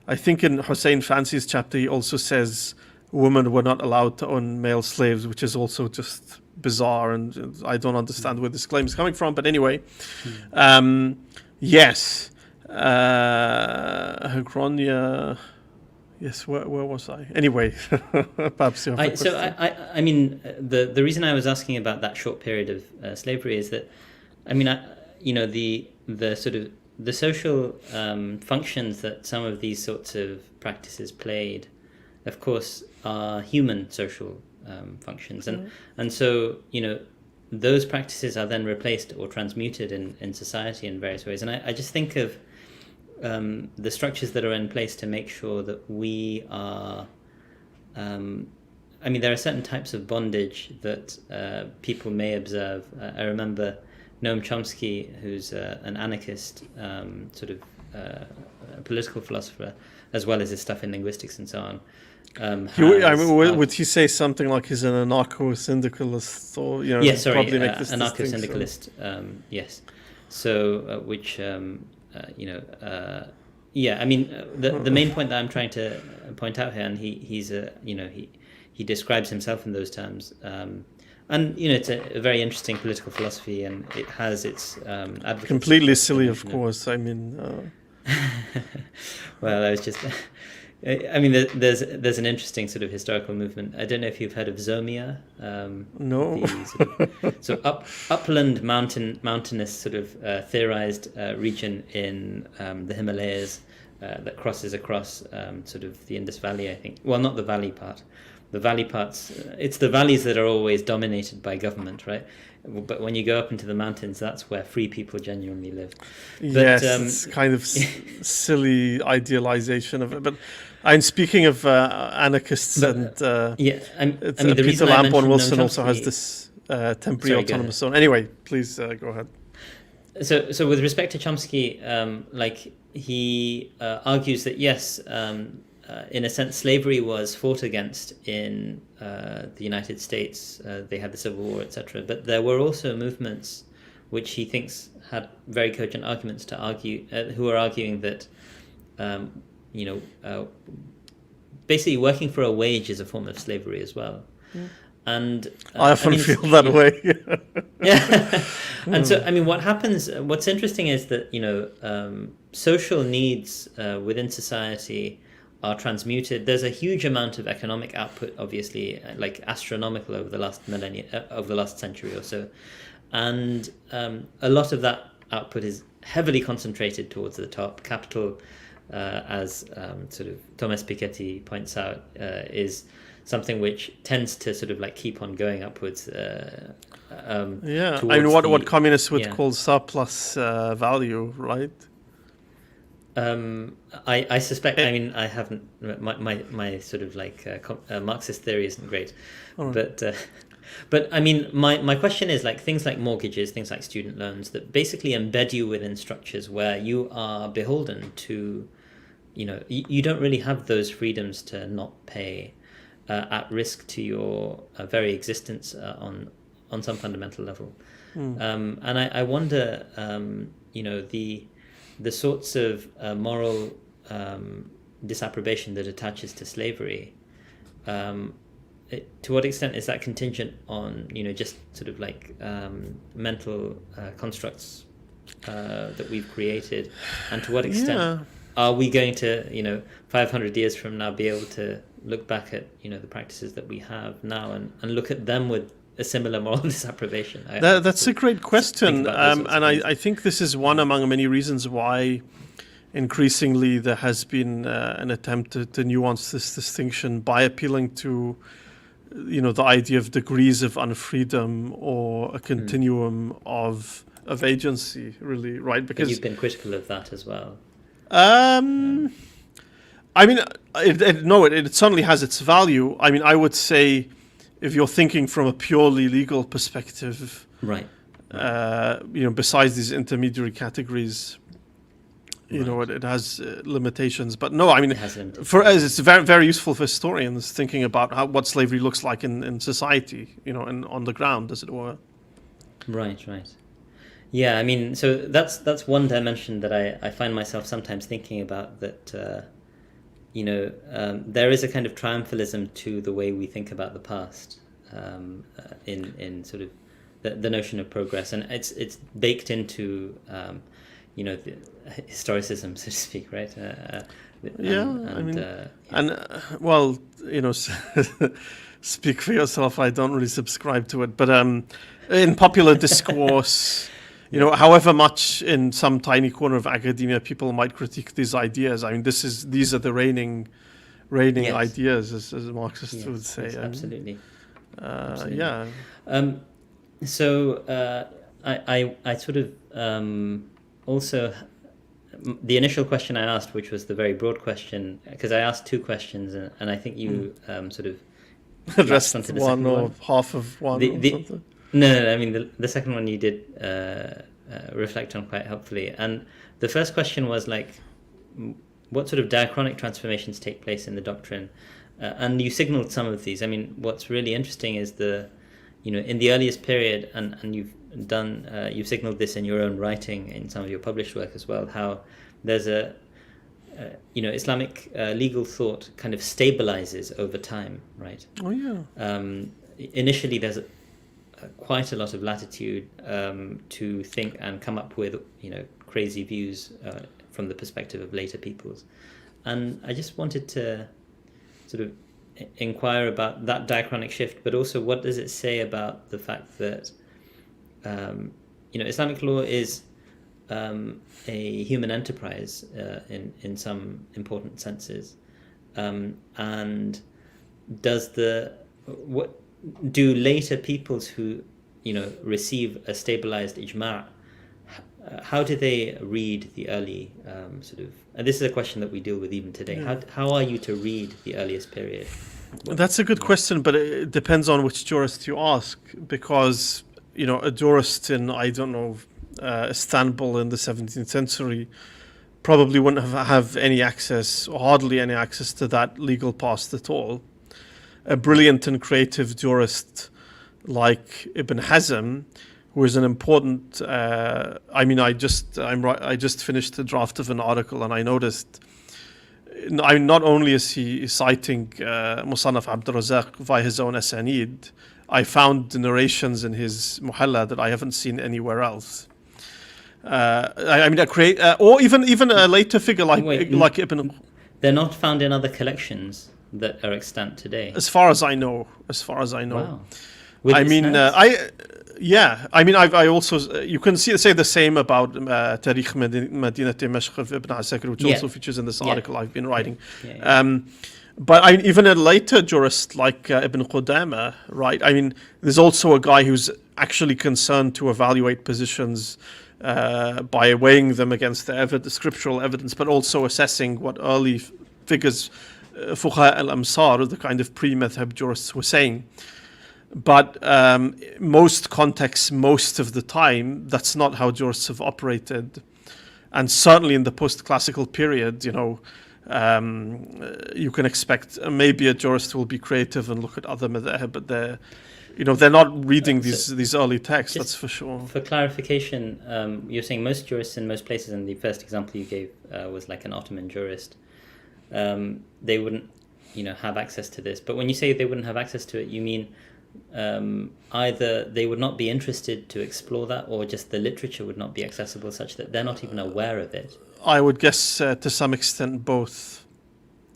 I think in Hussein Fancy's chapter, he also says women were not allowed to own male slaves, which is also just bizarre, and I don't understand where this claim is coming from. But anyway, yes, Groningen. Yes, where was I? Anyway, perhaps you have the reason I was asking about that short period of slavery is that. The sort of the social functions that some of these sorts of practices played, of course, are human social functions, and so those practices are then replaced or transmuted in society in various ways. And I just think of the structures that are in place to make sure that we are. There are certain types of bondage that people may observe. I remember Noam Chomsky, who's an anarchist, a political philosopher, as well as his stuff in linguistics and so on. Would he say something like he's an anarcho-syndicalist, or probably make this anarcho-syndicalist? Yes. So, the main point that I'm trying to point out here, and he describes himself in those terms, and it's a very interesting political philosophy, and it has its advocates. Completely silly, of course. Well, I was just. There's an interesting sort of historical movement. I don't know if you've heard of Zomia. No. Upland mountainous sort of theorized region in the Himalayas that crosses across sort of the Indus Valley, I think. Well, not the valley part. The valley parts. It's the valleys that are always dominated by government, right? But when you go up into the mountains, that's where free people genuinely live. Yes, it's kind of silly idealization of it. But I'm speaking of anarchists, Peter Lamborn Wilson also has this temporary autonomous zone. Anyway, please go ahead. So with respect to Chomsky, he argues that yes, in a sense, slavery was fought against in the United States. They had the Civil War, etc. But there were also movements which he thinks had very cogent arguments to argue, who are arguing that, basically working for a wage is a form of slavery as well. Yeah. And I often feel that way. Yeah. And so, what happens, what's interesting is that, social needs within society are transmuted. There's a huge amount of economic output, obviously, like astronomical over the last over the last century or so, and a lot of that output is heavily concentrated towards the top. Capital, as sort of Thomas Piketty points out, is something which tends to sort of keep on going upwards. What communists would call surplus value, right? I suspect. I haven't. My sort of Marxist theory isn't great, but my question is things like mortgages, things like student loans that basically embed you within structures where you are beholden to, you don't really have those freedoms to not pay, at risk to your very existence on some fundamental level, and I wonder, the sorts of moral disapprobation that attaches to slavery, to what extent is that contingent on just sort of mental constructs that we've created, and to what extent are we going to 500 years from now be able to look back at the practices that we have now and look at them with a similar moral disapprobation? That's a great question, and I think this is one among many reasons why increasingly there has been an attempt to nuance this distinction by appealing to the idea of degrees of unfreedom or a continuum of agency, really, right? Because you've been critical of that as well. It certainly has its value. I would say, if you're thinking from a purely legal perspective, right. Besides these intermediary categories, it has limitations. But no, it has limitations. For us, it's very, very useful for historians thinking about what slavery looks like in society, and on the ground, as it were. Right. Yeah, so that's one dimension that I find myself sometimes thinking about, that there is a kind of triumphalism to the way we think about the past, in sort of the notion of progress, and it's baked into the historicism, so to speak, right? Speak for yourself. I don't really subscribe to it, but in popular discourse. However much in some tiny corner of academia people might critique these ideas, these are the reigning ideas, as Marxists would say. Yes, absolutely. Absolutely. Yeah. So I sort of also the initial question I asked, which was the very broad question, because I asked two questions, and I think you sort of latched Addressed onto the one second or one. half of one or something. No, I mean the second one you did reflect on quite helpfully, and the first question was like, what sort of diachronic transformations take place in the doctrine, and you signaled some of these. I mean, what's really interesting is in the earliest period, and you've signaled this in your own writing in some of your published work as well, how there's Islamic legal thought kind of stabilizes over time, right? Oh yeah. Initially, there's quite a lot of latitude to think and come up with crazy views from the perspective of later peoples, and I just wanted to sort of inquire about that diachronic shift, but also what does it say about the fact that Islamic law is a human enterprise in some important senses, and what do later peoples who receive a stabilized ijma', how do they read the early sort of, and this is a question that we deal with even today, how are you to read the earliest period? That's a good question, but it depends on which jurist you ask, because a jurist in, I don't know, Istanbul in the 17th century probably wouldn't have any access, or hardly any access, to that legal past at all. A brilliant and creative jurist like Ibn Hazm, who is an important, I just finished the draft of an article, and I noticed, not only is he citing Musannaf Abd al-Razzaq via his own asanid, I found narrations in his Muhalla that I haven't seen anywhere else. Or even a later figure like Ibn. They're not found in other collections that are extant today. As far as I know. Wow. I also, you can say the same about Tarikh Medina Dimashq of Ibn Asakir, which also features in this article I've been writing. But even a later jurist like Ibn Qudama, right? I mean, there's also a guy who's actually concerned to evaluate positions by weighing them against the scriptural evidence, but also assessing what early figures, Fuqaha al-Amsar, the kind of pre-madhab jurists, were saying. But most contexts, most of the time, that's not how jurists have operated. And certainly in the post-classical period, you can expect maybe a jurist will be creative and look at other madhab, but they're not reading these early texts, that's for sure. For clarification, you're saying most jurists in most places, and the first example you gave was like an Ottoman jurist. They wouldn't, have access to this. But when you say they wouldn't have access to it, you mean either they would not be interested to explore that, or just the literature would not be accessible such that they're not even aware of it? I would guess to some extent both.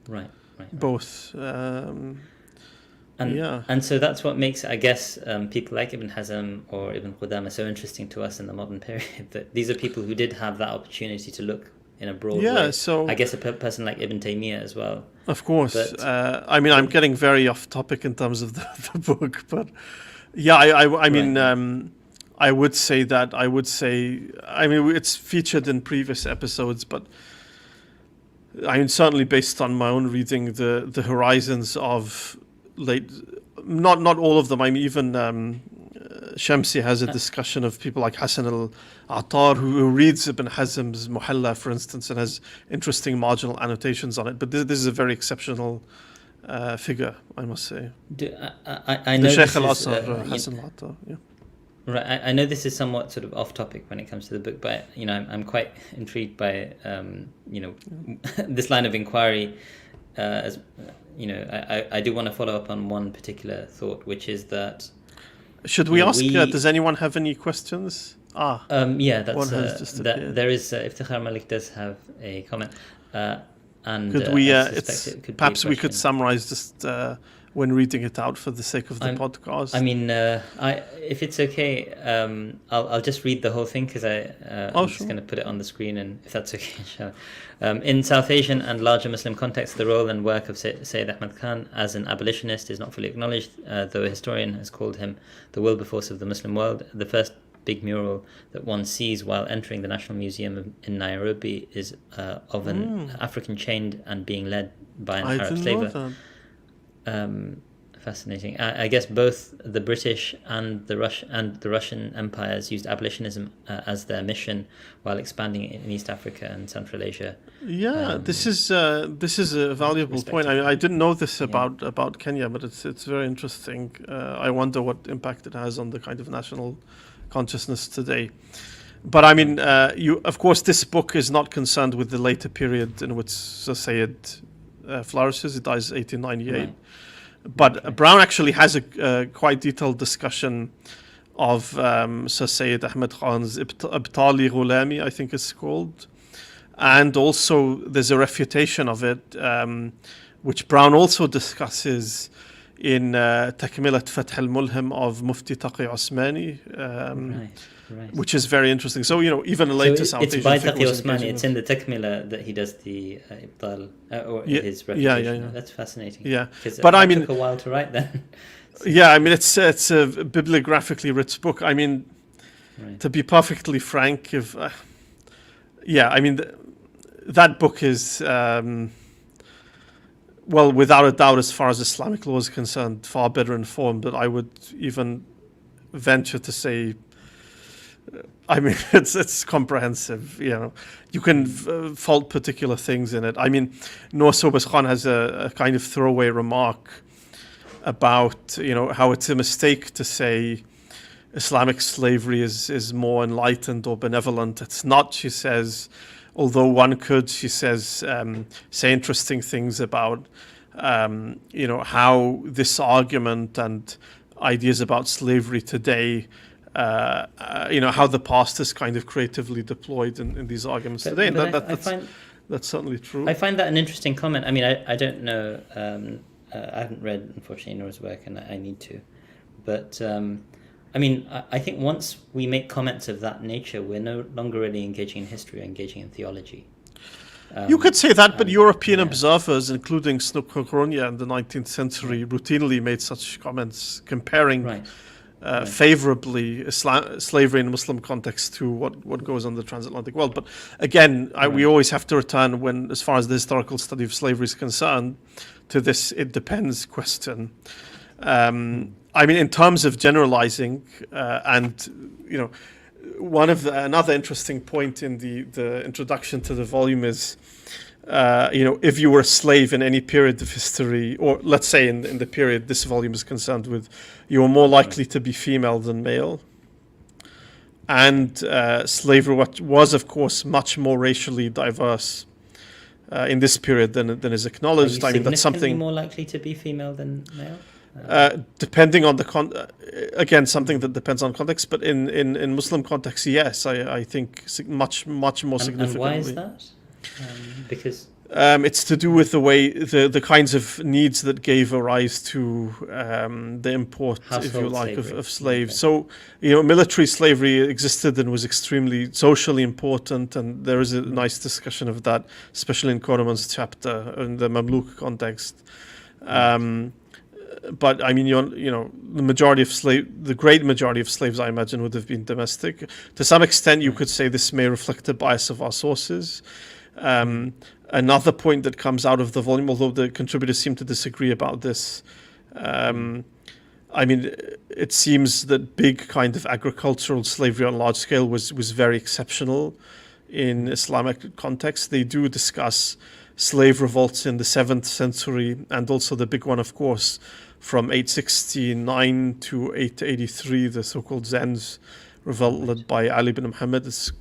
Right. Both. And so that's what makes, I guess, people like Ibn Hazm or Ibn Qudama so interesting to us in the modern period, that these are people who did have that opportunity to look in a broad way. So I guess a person like Ibn Taymiyyah as well. Of course. I'm getting very off topic in terms of the book, but I would say it's featured in previous episodes, but certainly based on my own reading, the horizons of not all of them. Even Shamsi has a discussion of people like Hassan al-Attar, who reads Ibn Hazm's Muhalla, for instance, and has interesting marginal annotations on it. But this is a very exceptional figure, I must say. I know the Sheikh al-Azhar, Hassan al-Attar. Yeah. Right, I know this is somewhat sort of off topic when it comes to the book, but I'm quite intrigued by this line of inquiry. As I do want to follow up on one particular thought, which is that. Should we ask? Does anyone have any questions? That's there is. Iftikhar Malik does have a comment, and could we? Perhaps we could summarize just when reading it out for the sake of the podcast. I mean, if it's okay, I'll just read the whole thing because I'm just going to put it on the screen, and if that's okay, inshallah. In South Asian and larger Muslim contexts, the role and work of Sayyid Ahmad Khan as an abolitionist is not fully acknowledged, though a historian has called him the wilberforce of the Muslim world. The first big mural that one sees while entering the National Museum in Nairobi is of an African chained and being led by an Arab slaver. Fascinating. I guess both the British and the Russian empires used abolitionism as their mission while expanding it in East Africa and Central Asia. Yeah, this is a valuable point. I didn't know this about Kenya, but it's very interesting. I wonder what impact it has on the kind of national consciousness today. But I mean, of course, this book is not concerned with the later period in which Sir Sayyid flourishes. It dies 1898. Right. But Brown actually has a quite detailed discussion of Sir Sayyid Ahmed Khan's Ibtali Ghulami, I think it's called. And also there's a refutation of it, which Brown also discusses in Takmilat Fath al-Mulhim of Mufti Taqi Osmani, which is very interesting. So, even a later South Asian figure. It's by Taqi Osmani. It's in the Takmila that he does the Ibtal, or his refutation. Yeah. That's fascinating. Yeah, but I mean, it took a while to write then. Yeah, I mean, it's a bibliographically rich book. I mean, to be perfectly frank, I mean, that book is, well, without a doubt, as far as Islamic law is concerned, far better informed. But I would even venture to say, I mean, it's comprehensive. You can fault particular things in it. I mean, Noor Sobers Khan has a kind of throwaway remark about how it's a mistake to say Islamic slavery is more enlightened or benevolent. It's not, she says, although one could, she says, say interesting things about how this argument and ideas about slavery today, how the past is kind of creatively deployed in these arguments today, and that's certainly true. I find that an interesting comment. I mean, I don't know. I haven't read, unfortunately, Noor's work, and I need to. But I mean, I think once we make comments of that nature, we're no longer really engaging in history, or engaging in theology. You could say that, but European observers, including Snoqualmie in the 19th century, routinely made such comments, comparing favorably slavery in Muslim context to what goes on the transatlantic world. But again, we always have to return, as far as the historical study of slavery is concerned, to this "it depends" question. I mean, in terms of generalizing, another interesting point in the introduction to the volume is, if you were a slave in any period of history, or let's say in the period this volume is concerned with, you were more likely to be female than male. And slavery was, of course, much more racially diverse in this period than is acknowledged. I mean, that's something more likely to be female than male. Depending on again, something that depends on context, but in Muslim context, yes, I think much more significantly. And why is that? Because it's to do with the way the kinds of needs that gave rise to the import, if you like, of slaves. Okay. So military slavery existed and was extremely socially important, and there is a nice discussion of that, especially in Koreman's chapter in the Mamluk context. But I mean, the great majority of slaves, I imagine, would have been domestic. To some extent, you could say this may reflect the bias of our sources. Another point that comes out of the volume, although the contributors seem to disagree about this, I mean, it seems that big kind of agricultural slavery on large scale was very exceptional in Islamic context. They do discuss slave revolts in the 7th century, and also the big one, of course, from 869 to 883, the so-called Zenz revolt led by Ali bin Muhammad. It's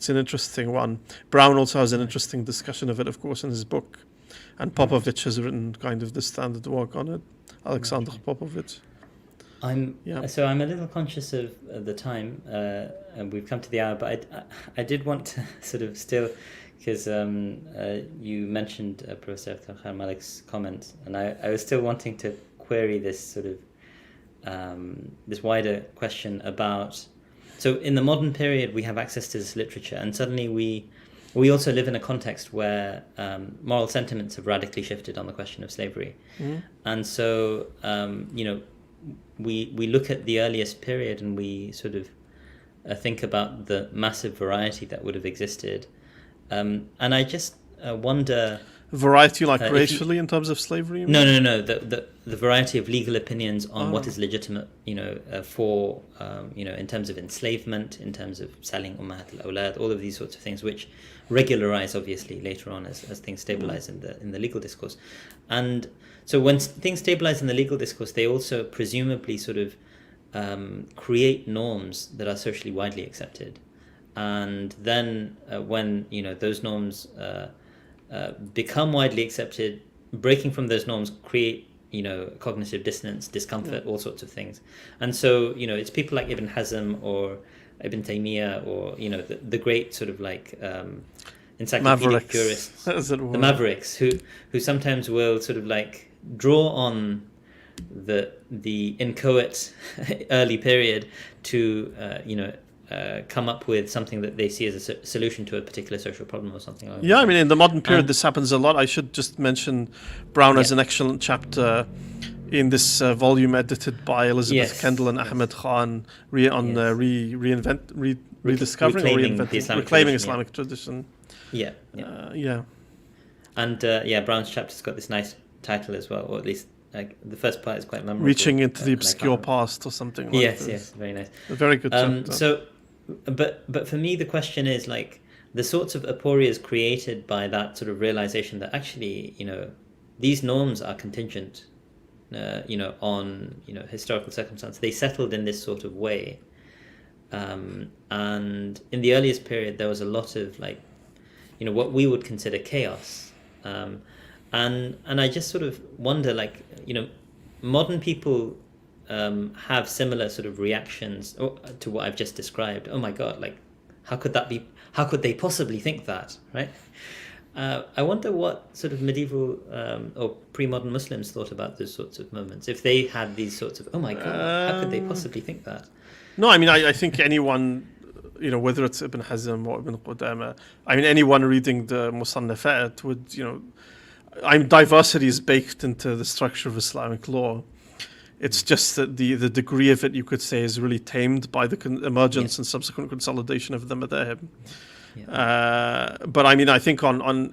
an interesting one. Brown also has an interesting discussion of it, of course, in his book, and Popovich has written kind of the standard work on it. Alexander Popovich. I'm a little conscious of the time, and we've come to the hour, but I did want to sort of still, because you mentioned Professor Khan Malik's comment, and I was still wanting to query this sort of this wider question about. So in the modern period, we have access to this literature, and suddenly we also live in a context where moral sentiments have radically shifted on the question of slavery, and so we look at the earliest period and we sort of think about the massive variety that would have existed, and I just wonder. Variety, like racially, in terms of slavery? No. The variety of legal opinions on what is legitimate, for, in terms of enslavement, in terms of selling ummahat al-awlad, all of these sorts of things, which regularize, obviously, later on as things stabilize in the legal discourse. And so when things stabilize in the legal discourse, they also presumably sort of create norms that are socially widely accepted. And then when, those norms become widely accepted, breaking from those norms create cognitive dissonance, discomfort, all sorts of things. And so it's people like Ibn Hazm or Ibn Taymiyyah or the great sort of like encyclopedic jurists, the Mavericks, who sometimes will sort of like draw on the inchoate early period to come up with something that they see as a solution to a particular social problem or something like that. Yeah, I mean, in the modern period, this happens a lot. I should just mention Brown has an excellent chapter in this volume edited by Elizabeth Kendall and Ahmed Khan rediscovering reclaiming Islamic tradition. And Brown's chapter's got this nice title as well, or at least the first part is quite memorable. Reaching into the obscure past or something like this. Yes, yes, very nice. A very good chapter. But for me, the question is like the sorts of aporias created by that sort of realization that actually, these norms are contingent, on, historical circumstance. They settled in this sort of way. And in the earliest period, there was a lot of like, what we would consider chaos. And I just sort of wonder, like, modern people have similar sort of reactions to what I've just described. Oh my God, like, how could that be? How could they possibly think that, right? I wonder what sort of medieval or pre-modern Muslims thought about those sorts of moments. If they had these sorts of, oh my God, how could they possibly think that? No, I mean, I think anyone, whether it's Ibn Hazm or Ibn Qudama, I mean, anyone reading the Musannafat would, diversity is baked into the structure of Islamic law. It's just that the degree of it, you could say, is really tamed by the emergence and subsequent consolidation of the madhab. But I mean, I think on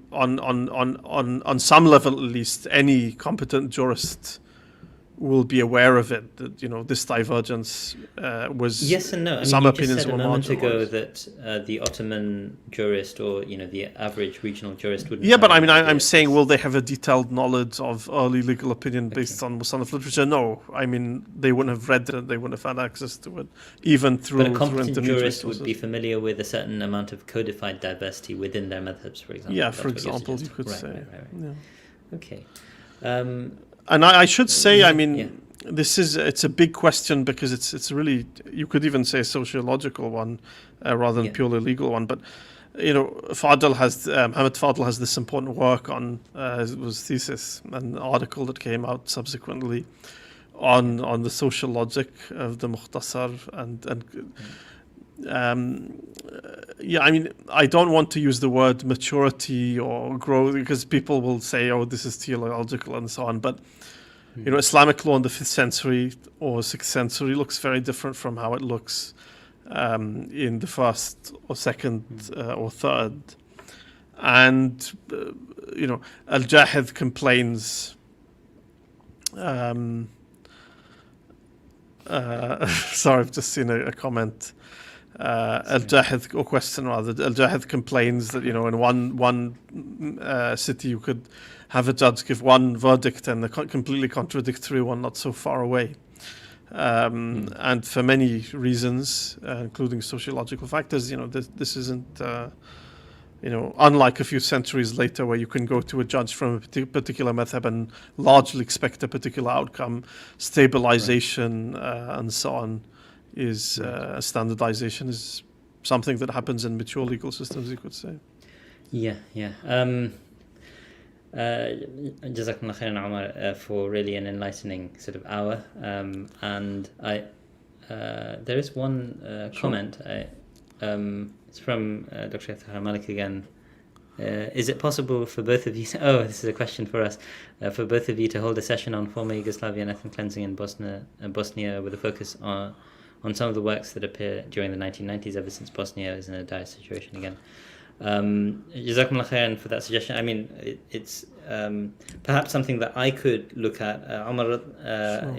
some level at least, any competent jurist will be aware of it. That this divergence was. Yes and no. I mean, some you opinions just said were a moment ago marginalized. that the Ottoman jurist or the average regional jurist wouldn't. Yeah, but I mean, I'm saying, will they have a detailed knowledge of early legal opinion based on Musannaf literature? No, I mean, they wouldn't have read it. They wouldn't have had access to it, even through. But a competent jurist would be familiar with a certain amount of codified diversity within their methods, for example. Yeah, for example, you could say. Right. Yeah. Okay. And I should say, I mean, it's a big question because it's really, you could even say a sociological one rather than purely legal one. But Hamid Fadl has this important work on his thesis, an article that came out subsequently on the social logic of the Mukhtasar I mean, I don't want to use the word maturity or growth because people will say, oh, this is theological and so on. But, Islamic law in the 5th century or 6th century looks very different from how it looks in the 1st or 2nd or 3rd. And, Al-Jahid complains... sorry, I've just seen a comment. Al-Jahid, or question rather, Al-Jahid complains that, in one city you could have a judge give one verdict and a completely contradictory one not so far away. And for many reasons, including sociological factors, this isn't, unlike a few centuries later where you can go to a judge from a particular madhab and largely expect a particular outcome, stabilization and so on. Is standardization is something that happens in mature legal systems, you could say. Yeah. Jazakumullah khairan, Omar, for really an enlightening sort of hour. And there is one comment. It's from Dr. Iftihar Malik again. Is it possible for both of you this is a question for us, for both of you to hold a session on former Yugoslavia and ethnic cleansing in Bosnia with a focus on some of the works that appear during the 1990s, ever since Bosnia is in a dire situation again? Jazakumullah khairan for that suggestion. I mean, it's perhaps something that I could look at. Omar,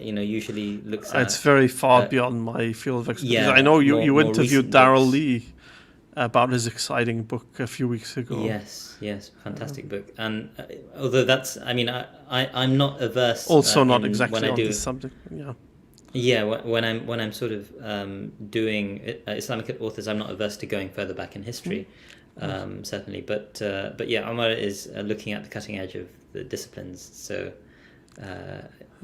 usually looks at... It's very far beyond my field of expertise. Yeah, I know you interviewed Darrell books. Lee about his exciting book a few weeks ago. Yes, fantastic book. And although that's, I mean, I'm not averse. Also, not exactly on this subject. Yeah. Yeah, when I'm sort of doing Islamicate authors, I'm not averse to going further back in history, certainly. But yeah, Omar is looking at the cutting edge of the disciplines. So,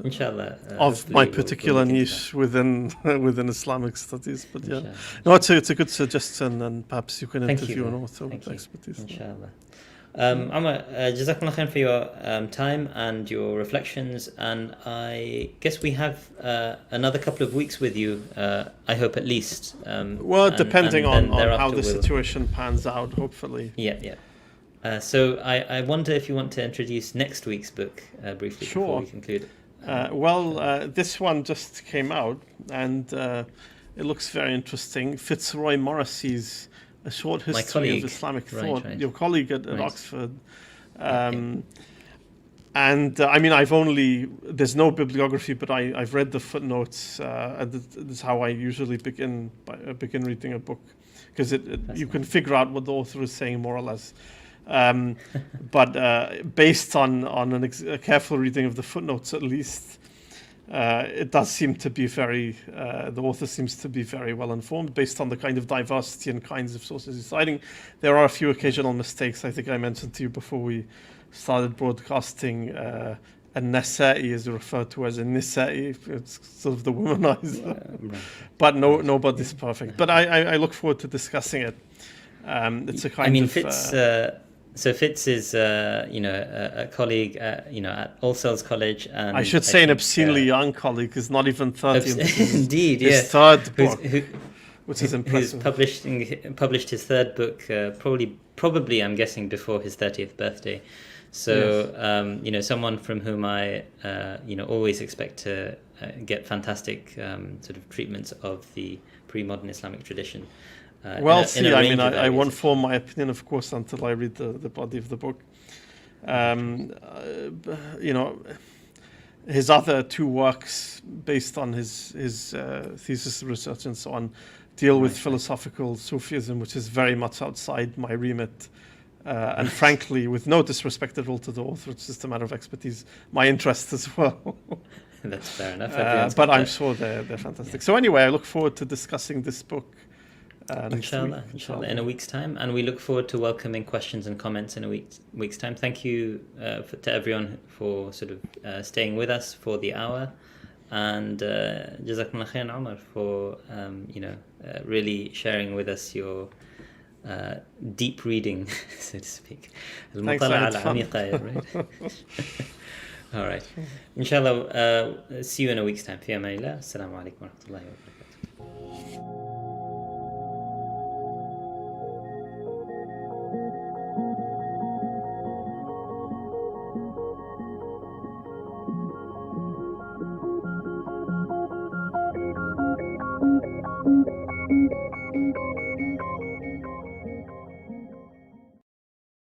inshallah. Of my particular niche within Islamic studies, but yeah, no, it's a good suggestion, and perhaps you can interview an author with expertise. Inshallah. Omar, Jazakumullah khair for your time and your reflections, and I guess we have another couple of weeks with you, I hope at least. Depending on how the situation pans out, hopefully. Yeah. So I wonder if you want to introduce next week's book briefly before we conclude. This one just came out, and it looks very interesting. Fitzroy Morrissey's A Short History of Islamic Thought, your colleague at Oxford. And I mean, there's no bibliography, but I've read the footnotes, and this is how I usually begin reading a book, because you can figure out what the author is saying more or less. But based on a careful reading of the footnotes, at least, it does seem to be the author seems to be very well informed based on the kind of diversity and kinds of sources he's citing. There are a few occasional mistakes. I think I mentioned to you before we started broadcasting. An-Nasa'i is referred to as a Nisa'i. It's sort of the womanizer. But nobody's perfect. But I look forward to discussing it. It's a kind of... Fitz is, a colleague, at All Souls College, and I should say an obscenely young colleague. Is not even 30. Indeed, his third book, which is impressive. Who's published his third book, probably I'm guessing before his 30th birthday. So, yes. Someone from whom I, always expect to get fantastic sort of treatments of the pre-modern Islamic tradition. I won't form my opinion, of course, until I read the body of the book. His other two works, based on his thesis research and so on, deal with philosophical Sufism, which is very much outside my remit. And frankly, with no disrespect at all to the author, it's just a matter of expertise, my interest as well. That's fair enough. But I'm sure they're fantastic. Yeah. So anyway, I look forward to discussing this book. Inshallah, in a week's time, and we look forward to welcoming questions and comments in a week's time. Thank you to everyone for sort of staying with us for the hour, and Jazakumullah khairan, Omar, for really sharing with us your deep reading, so to speak. Thanks, right? All right. Inshallah, see you in a week's time. Fi amanillah. Assalamu alaikum wa rahmatullahi wa barakatuh.